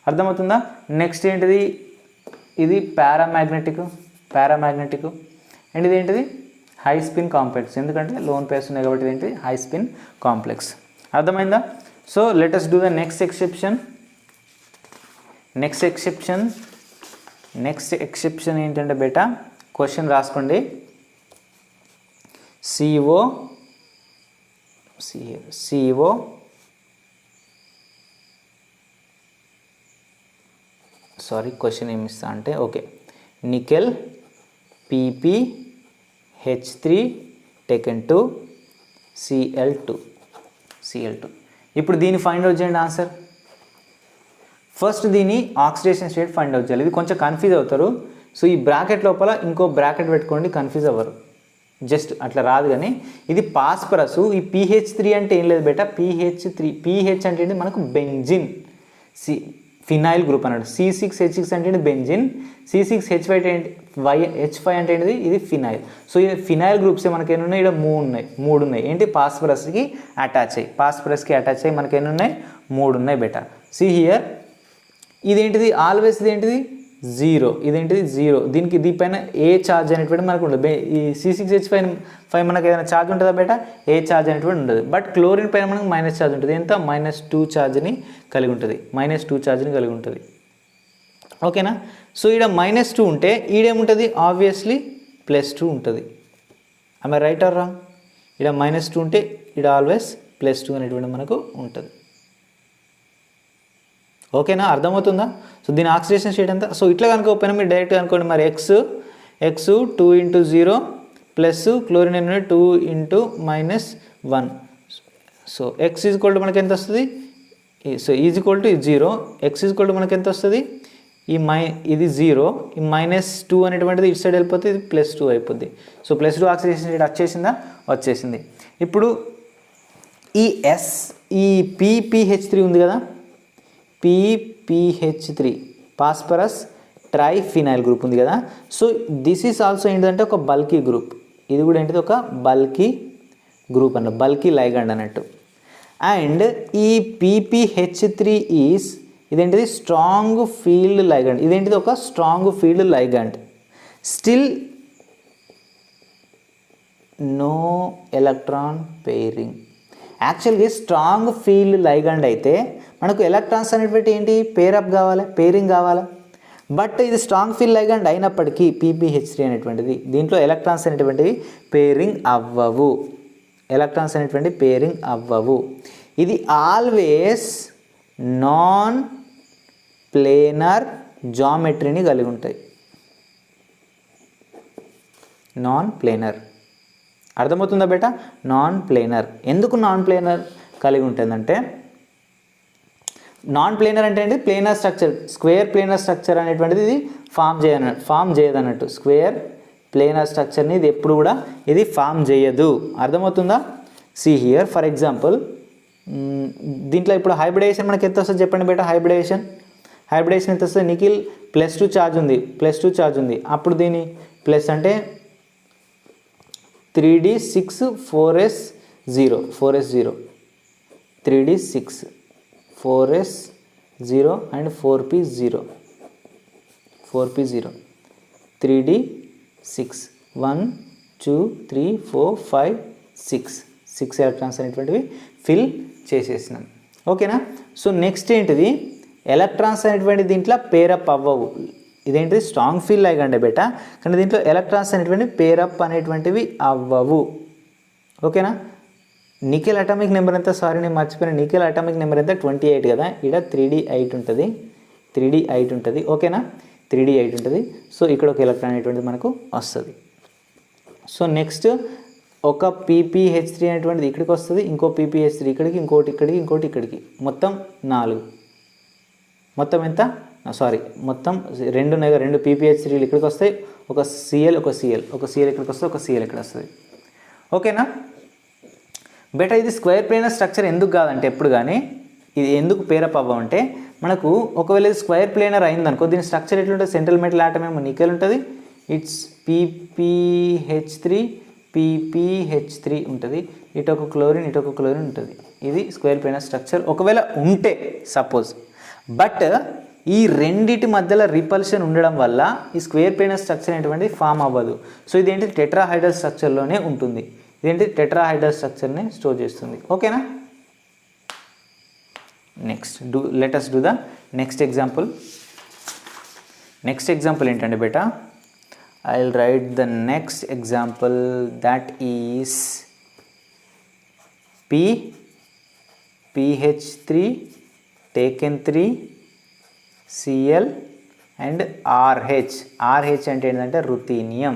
అర్థమవుతుందా? నెక్స్ట్ ఏంటిది? ఇది పారామాగ్నెటిక్ అండ్ ఇది ఏంటిది? High spin complex. ఎందుకంటే లోన్ పేర్స్ ఉన్నాయి కాబట్టి ఏంటిది? High spin complex. అర్థమైందా? So let us do the next exception. Next exception ఏంటంటే బేటా, క్వశ్చన్ రాసుకోండి. CO క్వశ్చన్ ఏమి ఇస్తా అంటే, okay, nickel PpH3 taken to Cl2. ఇప్పుడు దీన్ని ఫైండ్ అవుట్ చేయండి ఆన్సర్. ఫస్ట్ దీని ఆక్సిడేషన్ స్టేట్ ఫైండ్ అవుట్ చేయాలి. ఇది కొంచెం కన్ఫ్యూజ్ అవుతారు. సో ఈ బ్రాకెట్ లోపల ఇంకో బ్రాకెట్ పెట్టుకోండి, కన్ఫ్యూజ్ అవ్వరు. జస్ట్ అట్లా రాదు. కానీ ఇది పాస్పరస్. ఈ PH3 అంటే ఏం లేదు బేటా, PH అంటే ఏంటి? మనకు బెంజిన్, ఫినాయిల్ గ్రూప్ అన్నాడు. C6H6 అంటే బెంజిన్, C6H5 అంటే ఏంటిది? ఇది ఫినాయిల్. సో ఈ ఫినాయిల్ గ్రూప్స్ మనకి ఎన్ని ఉన్నాయి? ఇక్కడ 3 ఉన్నాయి. ఏంటి? పాస్పరస్కి అటాచ్ అయ్యి మనకి ఎన్ని ఉన్నాయి? 3 ఉన్నాయి బేటా. సి హియర్, ఇదేంటిది? ఆల్వేస్ ఇదేంటిది? 0. ఇదేంటిది? 0. దీనిపైన ఏ ఛార్జ్ అనేటువంటి మనకు ఉండదు. ఈ C6H5 మనకు ఏదైనా ఛార్జ్ ఉంటుందా బేటా? ఏ ఛార్జ్ అనేటువంటి ఉండదు. బట్ క్లోరిన్ పైన మనకు మైనస్ ఛార్జ్ ఉంటుంది. ఎంత? -2 ఛార్జ్ని కలిగి ఉంటుంది. ఓకేనా? సో ఈడ -2 ఉంటే ఈడేముంటుంది? ఆబ్వియస్లీ +2 ఉంటుంది. ఆమె రైట్ ఆర్ రాంగ్? ఈడ -2 ఉంటే ఈడ ఆల్వేస్ +2 అనేటువంటి మనకు ఉంటుంది. ఓకేనా? అర్థమవుతుందా? సో దీని ఆక్సిడేషన్ స్టేట్ ఎంత? సో ఇట్లా కనుక ఓపెన్ మీరు డైరెక్ట్ అనుకోండి. మరి x 2 × 0 ప్లస్ క్లోరిన్ అనేది 2 × -1. సో x ఈజ్ఈక్వల్ టు మనకి ఎంత వస్తుంది? So is equal to 0. x is equal to మనకి ఎంత వస్తుంది? ఇది 0, ఈ -2 అనేటువంటిది ఇటు సైడ్ వెళ్ళిపోతే ఇది +2 అయిపోద్ది. సో +2 ఆక్సిడేషన్ స్టేట్ వచ్చేసింది. ఇప్పుడు ఈ PPH3 ఉంది కదా, PPH3 పాస్పరస్ ట్రైఫినాయిల్ గ్రూప్ ఉంది కదా. సో దిస్ ఈస్ ఆల్సో ఏంటంటే ఒక బల్కీ గ్రూప్. ఇది కూడా ఏంటిది? ఒక బల్కీ గ్రూప్ అన్న, బల్కీ లైగండ్ అన్నట్టు. అండ్ ఈ PPH3 ఈస్ ఇదేంటిది? Strong field ligand. ఇదేంటిది? ఒక strong field ligand. Still no electron pairing. యాక్చువల్గా స్ట్రాంగ్ ఫీల్డ్ లైగండ్ అయితే మనకు ఎలక్ట్రాన్స్ అనేటువంటి ఏంటి? పెయిరింగ్ కావాలి. బట్ ఇది స్ట్రాంగ్ ఫీల్డ్ లైగండ్ అయినప్పటికీ PPH3 అనేటువంటిది దీంట్లో ఎలక్ట్రాన్స్ అనేటువంటివి పేరింగ్ అవ్వవు. ఇది ఆల్వేస్ నాన్ ప్లేనర్ జామెట్రీని కలిగి ఉంటాయి. Non planar. అర్థమవుతుందా బేటా? Non planar. ఎందుకు నాన్ ప్లేనర్ కలిగి ఉంటుందంటే, నాన్ ప్లేనర్ అంటే ఏంటి? Planar structure, square planar structure అనేటువంటిది ఇది ఫామ్ చేయదన్నట్టు. స్క్వేర్ ప్లేనర్ స్ట్రక్చర్ని ఇది ఎప్పుడు కూడా ఇది ఫామ్ చేయదు. అర్థమవుతుందా? సి హియర్ ఫర్ ఎగ్జాంపుల్, దీంట్లో ఇప్పుడు హైబ్రిడేషన్ మనకి ఎంత వస్తుంది చెప్పండి బేటా? హైబ్రిడేషన్ ఎంత వస్తుంది? నికిల్ +2 ఛార్జ్ ఉంది. అప్పుడు దీని ప్లస్ అంటే 3d6 4s0 3d6 4s0 and 4p0 3d6 1 2 3 4 5 6 electrons అనేటువంటివి ఫిల్ చేసేసినాం. ఓకేనా? సో నెక్స్ట్ ఏంటిది? ఎలక్ట్రాన్స్ అనేటువంటి దీంట్లో పేరప్ అవ్వవు. ఇదేంటిది స్ట్రాంగ్ ఫీల్డ్ లైగండ్ బేటా, కానీ దీంట్లో ఎలక్ట్రాన్స్ అనేటువంటి పేరప్ అనేటువంటివి అవ్వవు. ఓకేనా. నికెల్ అటామిక్ నెంబర్ ఎంత, సారీ నేను మర్చిపోయిన, నికెల్ అటామిక్ నెంబర్ ఎంత 28 కదా, ఇక్కడ 3d8 ఉంటుంది, 3d8 ఉంటుంది. ఓకేనా, 3d8 ఉంటుంది. సో ఇక్కడ ఒక ఎలక్ట్రాన్ అనేటువంటిది మనకు వస్తుంది. సో నెక్స్ట్ ఒక ppH3 అనేటువంటిది ఇక్కడికి వస్తుంది, ఇంకో ppH3 ఇక్కడికి, ఇంకోటి ఇక్కడికి, ఇంకోటి ఇక్కడికి, మొత్తం 4. మొత్తం ఎంత, సారీ మొత్తం 2 ppH3లు ఇక్కడికి వస్తాయి, ఒక Cl ఇక్కడికి వస్తుంది, ఒక Cl ఇక్కడ వస్తుంది. ఓకేనా బేటా. ఇది స్క్వేర్ ప్లేనర్ స్ట్రక్చర్ ఎందుకు కాదంటే ఎప్పుడు కానీ ఇది ఎందుకు పేరప్ అవ్వమంటే, మనకు ఒకవేళ ఇది స్క్వేర్ ప్లేనర్ అయిందనుకో దీని స్ట్రక్చర్ ఎట్లుంటుంది, సెంట్రల్ మెటల్ ఆటమ్ ఏమో నికెల్ ఉంటుంది, ఇట్స్ ppH3 ఉంటుంది, ఇటు ఒక క్లోరిన్ ఉంటుంది. ఇది స్క్వేర్ ప్లేనర్ స్ట్రక్చర్ ఒకవేళ ఉంటే సపోజ్. బట్ ఈ రెండిటి మధ్యలో రిపల్షన్ ఉండడం వల్ల ఈ స్క్వేర్ ప్లేనర్ స్ట్రక్చర్ అనేటువంటిది ఫామ్ అవ్వదు. సో ఇదేంటి టెట్రాహైడ్రల్ స్ట్రక్చర్లోనే ఉంటుంది, ఇదేంటి టెట్రాహైడ్రల్ స్ట్రక్చర్ని స్టోర్ చేస్తుంది. ఓకేనా. Next let us do the next example. Next example ఏంటంటే బేటా, I will write the next example that is pH3 taken 3 Cl and RH అంటే ఏంటంటే రుథీనియం.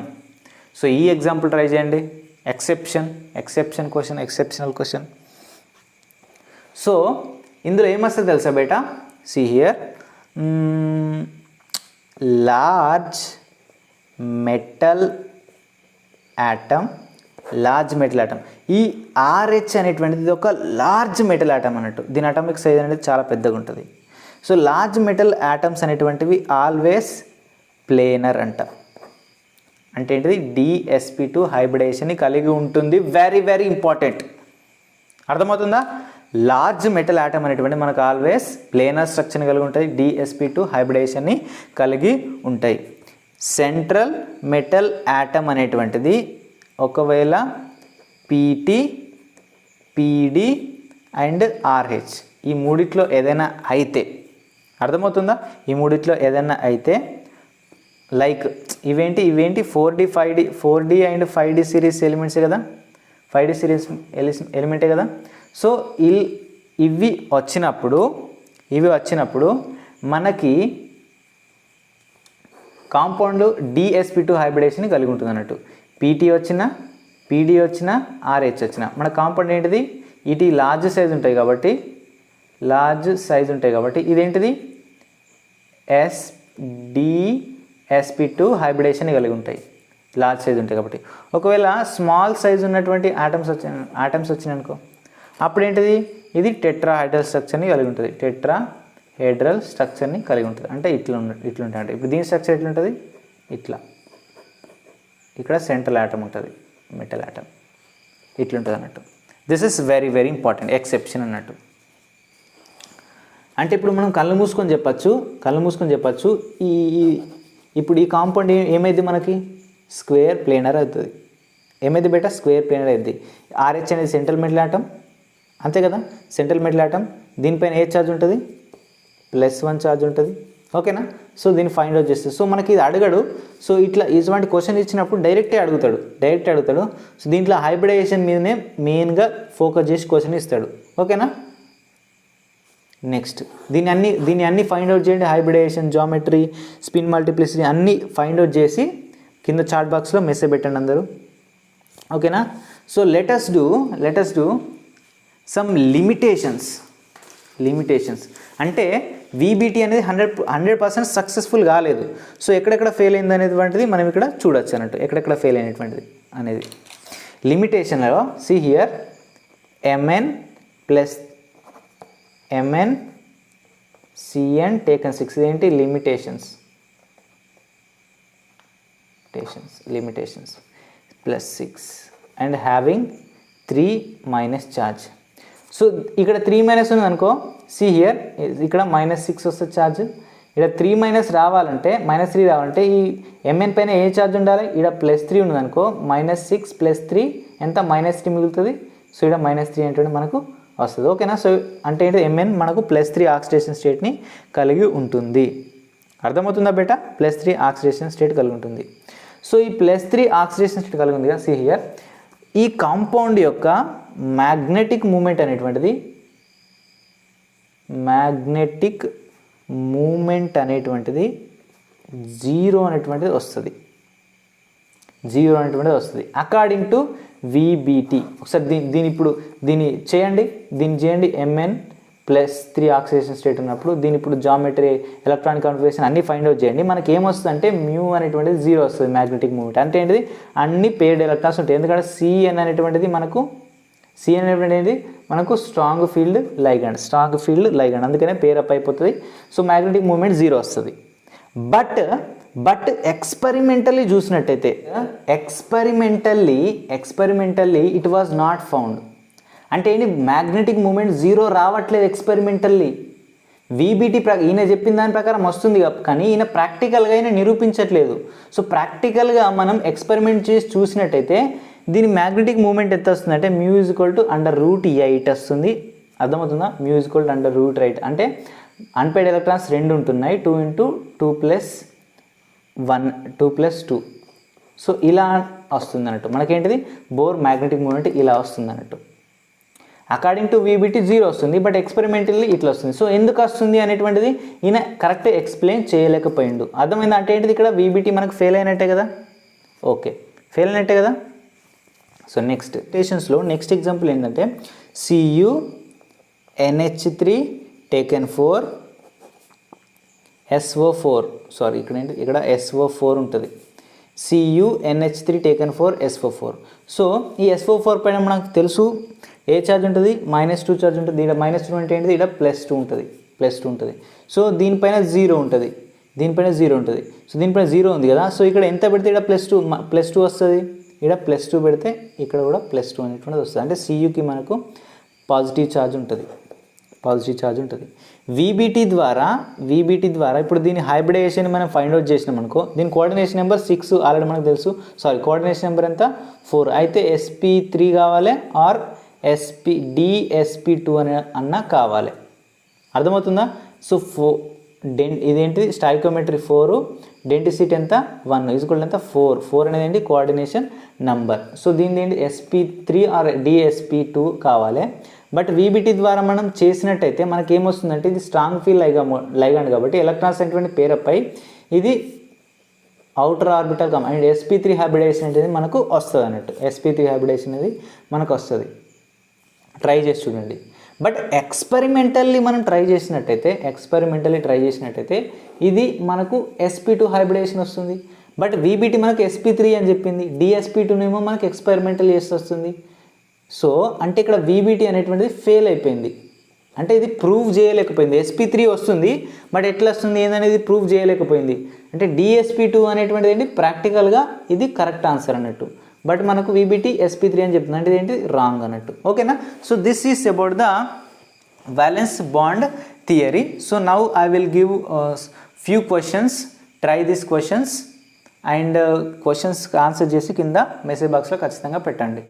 సో ఈ ఎగ్జాంపుల్ ట్రై చేయండి. Exceptional question. సో ఇందులో ఏమొస్తుంది తెలుసా బేటా, see here, large metal atom. ఈ RH అనేటువంటిది ఒక లార్జ్ మెటల్ ఆటమ్ అన్నట్టు, దీని అటామిక్ సైజ్ అనేది చాలా పెద్దగా ఉంటుంది. సో లార్జ్ మెటల్ ఆటమ్స్ అనేటువంటివి ఆల్వేస్ ప్లేనర్ అంట. అంటే ఏంటిది, DsP2 హైబ్రిడేషన్ని కలిగి ఉంటుంది. వెరీ వెరీ ఇంపార్టెంట్, అర్థమవుతుందా. లార్జ్ మెటల్ ఆటమ్ అనేటువంటి మనకు ఆల్వేస్ ప్లేనర్ స్ట్రక్చర్ని కలిగి ఉంటాయి, DsP2 హైబ్రిడేషన్ని కలిగి ఉంటాయి. సెంట్రల్ మెటల్ ఆటమ్ అనేటువంటిది ఒకవేళ PT, PD అండ్ RH ఈ మూడిట్లో ఏదైనా అయితే, అర్థమవుతుందా, ఈ మూడిట్లో ఏదైనా అయితే లైక్ ఇవేంటి 4D అండ్ 5D సిరీస్ ఎలిమెంట్సే కదా, 5D సిరీస్ ఎలిమెంటే కదా. సో ఇవి వచ్చినప్పుడు మనకి కాంపౌండ్ DsP2 హైబ్రిడేషన్ కలిగి ఉంటుంది అన్నట్టు. PT వచ్చినా, PD వచ్చినా, RH వచ్చినా మన కాంపౌండ్ ఏంటిది, ఇటు లార్జ్ సైజ్ ఉంటాయి కాబట్టి ఇదేంటిది DsP2 హైబ్రిడేషన్ కలిగి ఉంటాయి, లార్జ్ సైజ్ ఉంటాయి కాబట్టి. ఒకవేళ స్మాల్ సైజ్ ఉన్నటువంటి ఆటమ్స్ వచ్చినాయనుకో అప్పుడు ఏంటిది, ఇది టెట్రాహైడ్రల్ స్ట్రక్చర్ని కలిగి ఉంటుంది, టెట్రాహైడ్రల్ స్ట్రక్చర్ని కలిగి ఉంటుంది. అంటే ఇట్లుంటాయి. అంటే ఇప్పుడు దీని స్ట్రక్చర్ ఎట్లుంటుంది, ఇట్లా, ఇక్కడ సెంట్రల్ ఆటమ్ ఉంటుంది, మెటల్ ఆటమ్ ఇట్లుంటుంది అన్నట్టు. This is very very important, exception అన్నట్టు. అంటే ఇప్పుడు మనం కళ్ళు మూసుకొని చెప్పచ్చు ఇప్పుడు ఈ కాంపౌండ్ ఏమైంది మనకి, స్క్వేర్ ప్లేనర్ అవుతుంది. ఏమైంది బేటా, స్క్వేర్ ప్లేనర్ అవుతుంది. RH అనేది సెంట్రల్ మెటల్ ఆటమ్, అంతే కదా, సెంట్రల్ మెటల్ ఆటమ్. దీనిపైన ఏ ఛార్జ్ ఉంటుంది, +1 ఛార్జ్ ఉంటుంది. ఓకేనా. సో దీన్ని ఫైండ్ అవుట్ చేస్తుంది. సో మనకి ఇది అడగడు. సో ఇటువంటి క్వశ్చన్ ఇచ్చినప్పుడు డైరెక్టే అడుగుతాడు. సో దీంట్లో హైబ్రిడేషన్ మీదనే మెయిన్గా ఫోకస్ చేసి క్వశ్చన్ ఇస్తాడు. ఓకేనా. నెక్స్ట్ దీన్ని అన్ని ఫైండ్ అవుట్ చేయండి. హైబ్రిడేషన్, జామెట్రీ, స్పిన్ మల్టిప్లిసిటీ అన్నీ ఫైండ్ అవుట్ చేసి కింద చాట్ బాక్స్లో మెసేజ్ పెట్టండి అందరూ. ఓకేనా. So let us do some limitations. అంటే VBT అనేది 100% సక్సెస్ఫుల్ కాలేదు. సో ఎక్కడెక్కడ ఫెయిల్ అయింది అనేటువంటిది మనం ఇక్కడ చూడొచ్చు అన్నట్టు, ఎక్కడెక్కడ ఫెయిల్ అయినటువంటిది అనేది. లిమిటేషన్లో సి హియర్ MnCN taken 6 ఇదేంటి, limitations +6 and having 3- charge. So ఇక్కడ 3- ఉంది అనుకో, సి హియర్ ఇక్కడ -6 వస్తుంది ఛార్జ్. ఇక్కడ 3- రావాలంటే -3 రావాలంటే ఈ Mn పైన ఏ ఛార్జ్ ఉండాలి, ఇక్కడ +3 ఉన్నది అనుకో, -6 + 3 ఎంత, -3 మిగులుతుంది. సో ఇక్కడ -3 అంటే మనకు వస్తుంది. ఓకేనా. సో అంటే ఏంటి, Mn మనకు +3 ఆక్సిడేషన్ స్టేట్ని కలిగి ఉంటుంది. అర్థమవుతుందా బేటా? +3 ఆక్సిడేషన్ స్టేట్ కలిగి ఉంటుంది. సో ఈ +3 ఆక్సిడేషన్ స్టేట్ కలిగి ఉంది కదా, సి హియర్, ఈ కాంపౌండ్ యొక్క మ్యాగ్నెటిక్ మూమెంట్ అనేటువంటిది 0 అనేటువంటిది వస్తుంది. 0 అనేటువంటిది వస్తుంది అకార్డింగ్ టు విబిటి. ఒకసారి దీన్ని చేయండి. Mn+3 ఆక్సిడేషన్ స్టేట్ ఉన్నప్పుడు దీని ఇప్పుడు జామెట్రీ, ఎలక్ట్రానిక్ కాన్ఫిగరేషన్ అన్ని ఫైండ్ అవుట్ చేయండి. మనకి ఏమొస్తుంది అంటే మ్యూ అనేటువంటిది 0 వస్తుంది. మ్యాగ్నెటిక్ మూమెంట్ అంటే ఏంటిది, అన్ని పేర్డ్ ఎలక్ట్రాన్స్ ఉంటాయి. ఎందుకంటే Cn అనేటువంటిది మనకు స్ట్రాంగ్ ఫీల్డ్ లైగండ్, అందుకనే పేర్ అప్ అయిపోతుంది. సో మ్యాగ్నెటిక్ మూమెంట్ 0 వస్తుంది. బట్ ఎక్స్పెరిమెంటల్లీ చూసినట్టయితే experimentally it was not found. అంటే ఏంటి, మ్యాగ్నెటిక్ మూమెంట్ 0 రావట్లేదు ఎక్స్పెరిమెంటల్లీ. విబిటి ఈయన చెప్పిన దాని ప్రకారం వస్తుంది కానీ ఈయన ప్రాక్టికల్గా నిరూపించట్లేదు. సో ప్రాక్టికల్గా మనం ఎక్స్పెరిమెంట్ చేసి చూసినట్టయితే దీని మ్యాగ్నెటిక్ మూమెంట్ ఎంత వస్తుంది అంటే μ √8 వస్తుంది. అర్థమవుతుందా? μ √8 అంటే అన్పేడ్ ఎలక్ట్రాన్స్ 2 ఉంటున్నాయి, 2 × 2 + 1 2 + 2. సో ఇలా వస్తుంది అన్నట్టు మనకేంటిది, బోర్ మ్యాగ్నెటిక్ మూమెంట్ ఇలా వస్తుంది అన్నట్టు. అకార్డింగ్ టు విబిటి 0 వస్తుంది, బట్ ఎక్స్పెరిమెంటల్లీ ఇట్లా వస్తుంది. సో ఎందుకు వస్తుంది అనేటువంటిది ఈయన కరెక్ట్ ఎక్స్ప్లెయిన్ చేయలేకపోయిండు. అర్థమైంది అంటే ఏంటిది, ఇక్కడ విబిటి మనకు ఫెయిల్ అయినట్టే కదా. ఓకే, ఫెయిల్ అయినట్టే కదా. సో నెక్స్ట్ నెక్స్ట్ ఎగ్జాంపుల్ ఏంటంటే CuNH3 టేకెన్ 4 SO4, సారీ ఇక్కడ SO4 ఉంటుంది. CuNH3 taken 4 SO4. సో ఈ SO4 పైన మనకు తెలుసు ఏ ఛార్జ్ ఉంటుంది, -2 ఛార్జ్ ఉంటుంది. ఇక్కడ -2 అంటే ఏంటిది, ఇక్కడ +2 ఉంటుంది. సో దీనిపైన 0 ఉంటుంది. సో దీనిపైన 0 ఉంది కదా. సో ఇక్కడ ఎంత పెడితే ఇక్కడ +2 వస్తుంది. ఇక్కడ +2 పెడితే ఇక్కడ కూడా +2 అనేటువంటిది వస్తుంది. అంటే Cuకి మనకు పాజిటివ్ ఛార్జ్ ఉంటుంది. విబిటి ద్వారా ఇప్పుడు దీని హైబ్రిడేషన్ మనం ఫైండ్ అవుట్ చేసినాం అనుకో, దీని కోఆర్డినేషన్ నెంబర్ 6 ఆల్రెడీ మనకు తెలుసు. కోఆర్డినేషన్ నెంబర్ ఎంత 4. అయితే sp3 కావాలి ఆర్ DsP2 అన్న కావాలి. అర్థమవుతుందా? సో ఇదేంటిది, స్టాయికోమెట్రీ 4, డెన్సిటీ ఎంత 1 ఎంత 4 అనేది ఏంటి, కోఆర్డినేషన్ నంబర్. సో దీని ఏంటి, sp3 ఆర్ DsP2 కావాలి. బట్ విబిటి ద్వారా మనం చేసినట్టయితే మనకి ఏమొస్తుందంటే ఇది స్ట్రాంగ్ ఫీల్డ్ లైగండ్ కాబట్టి ఎలక్ట్రాన్స్ అనేటువంటి పేరప్ అయి ఇది outer orbital and sp3 hybridisation అనేది మనకు వస్తుంది అన్నట్టు. sp3 హైబ్రిడేషన్ అనేది మనకు వస్తుంది. ట్రై చేసి చూడండి. బట్ ఎక్స్పెరిమెంటల్లీ మనం ట్రై చేసినట్టయితే ఇది మనకు sp2 హైబ్రిడేషన్ వస్తుంది. బట్ విబిటి మనకు sp3 అని చెప్పింది, DsP2 ఏమో మనకు ఎక్స్పెరిమెంటల్ చేసి వస్తుంది. సో అంటే ఇక్కడ విబిటి అనేటువంటిది ఫెయిల్ అయిపోయింది. అంటే ఇది ప్రూవ్ చేయలేకపోయింది. sp3 వస్తుంది బట్ ఎట్లా వస్తుంది ఏందనేది ప్రూవ్ చేయలేకపోయింది. అంటే DsP2 అనేటువంటిది ఏంటి, ప్రాక్టికల్గా ఇది కరెక్ట్ ఆన్సర్ అన్నట్టు. బట్ మనకు విబిటి sp3 అని చెప్తుంది, అంటే ఏంటి రాంగ్ అన్నట్టు. ఓకేనా? So this is about the valence bond theory. So now I will give few questions. Try these questions and questions answer చేసి కింద మెసేజ్ బాక్స్లో ఖచ్చితంగా పెట్టండి.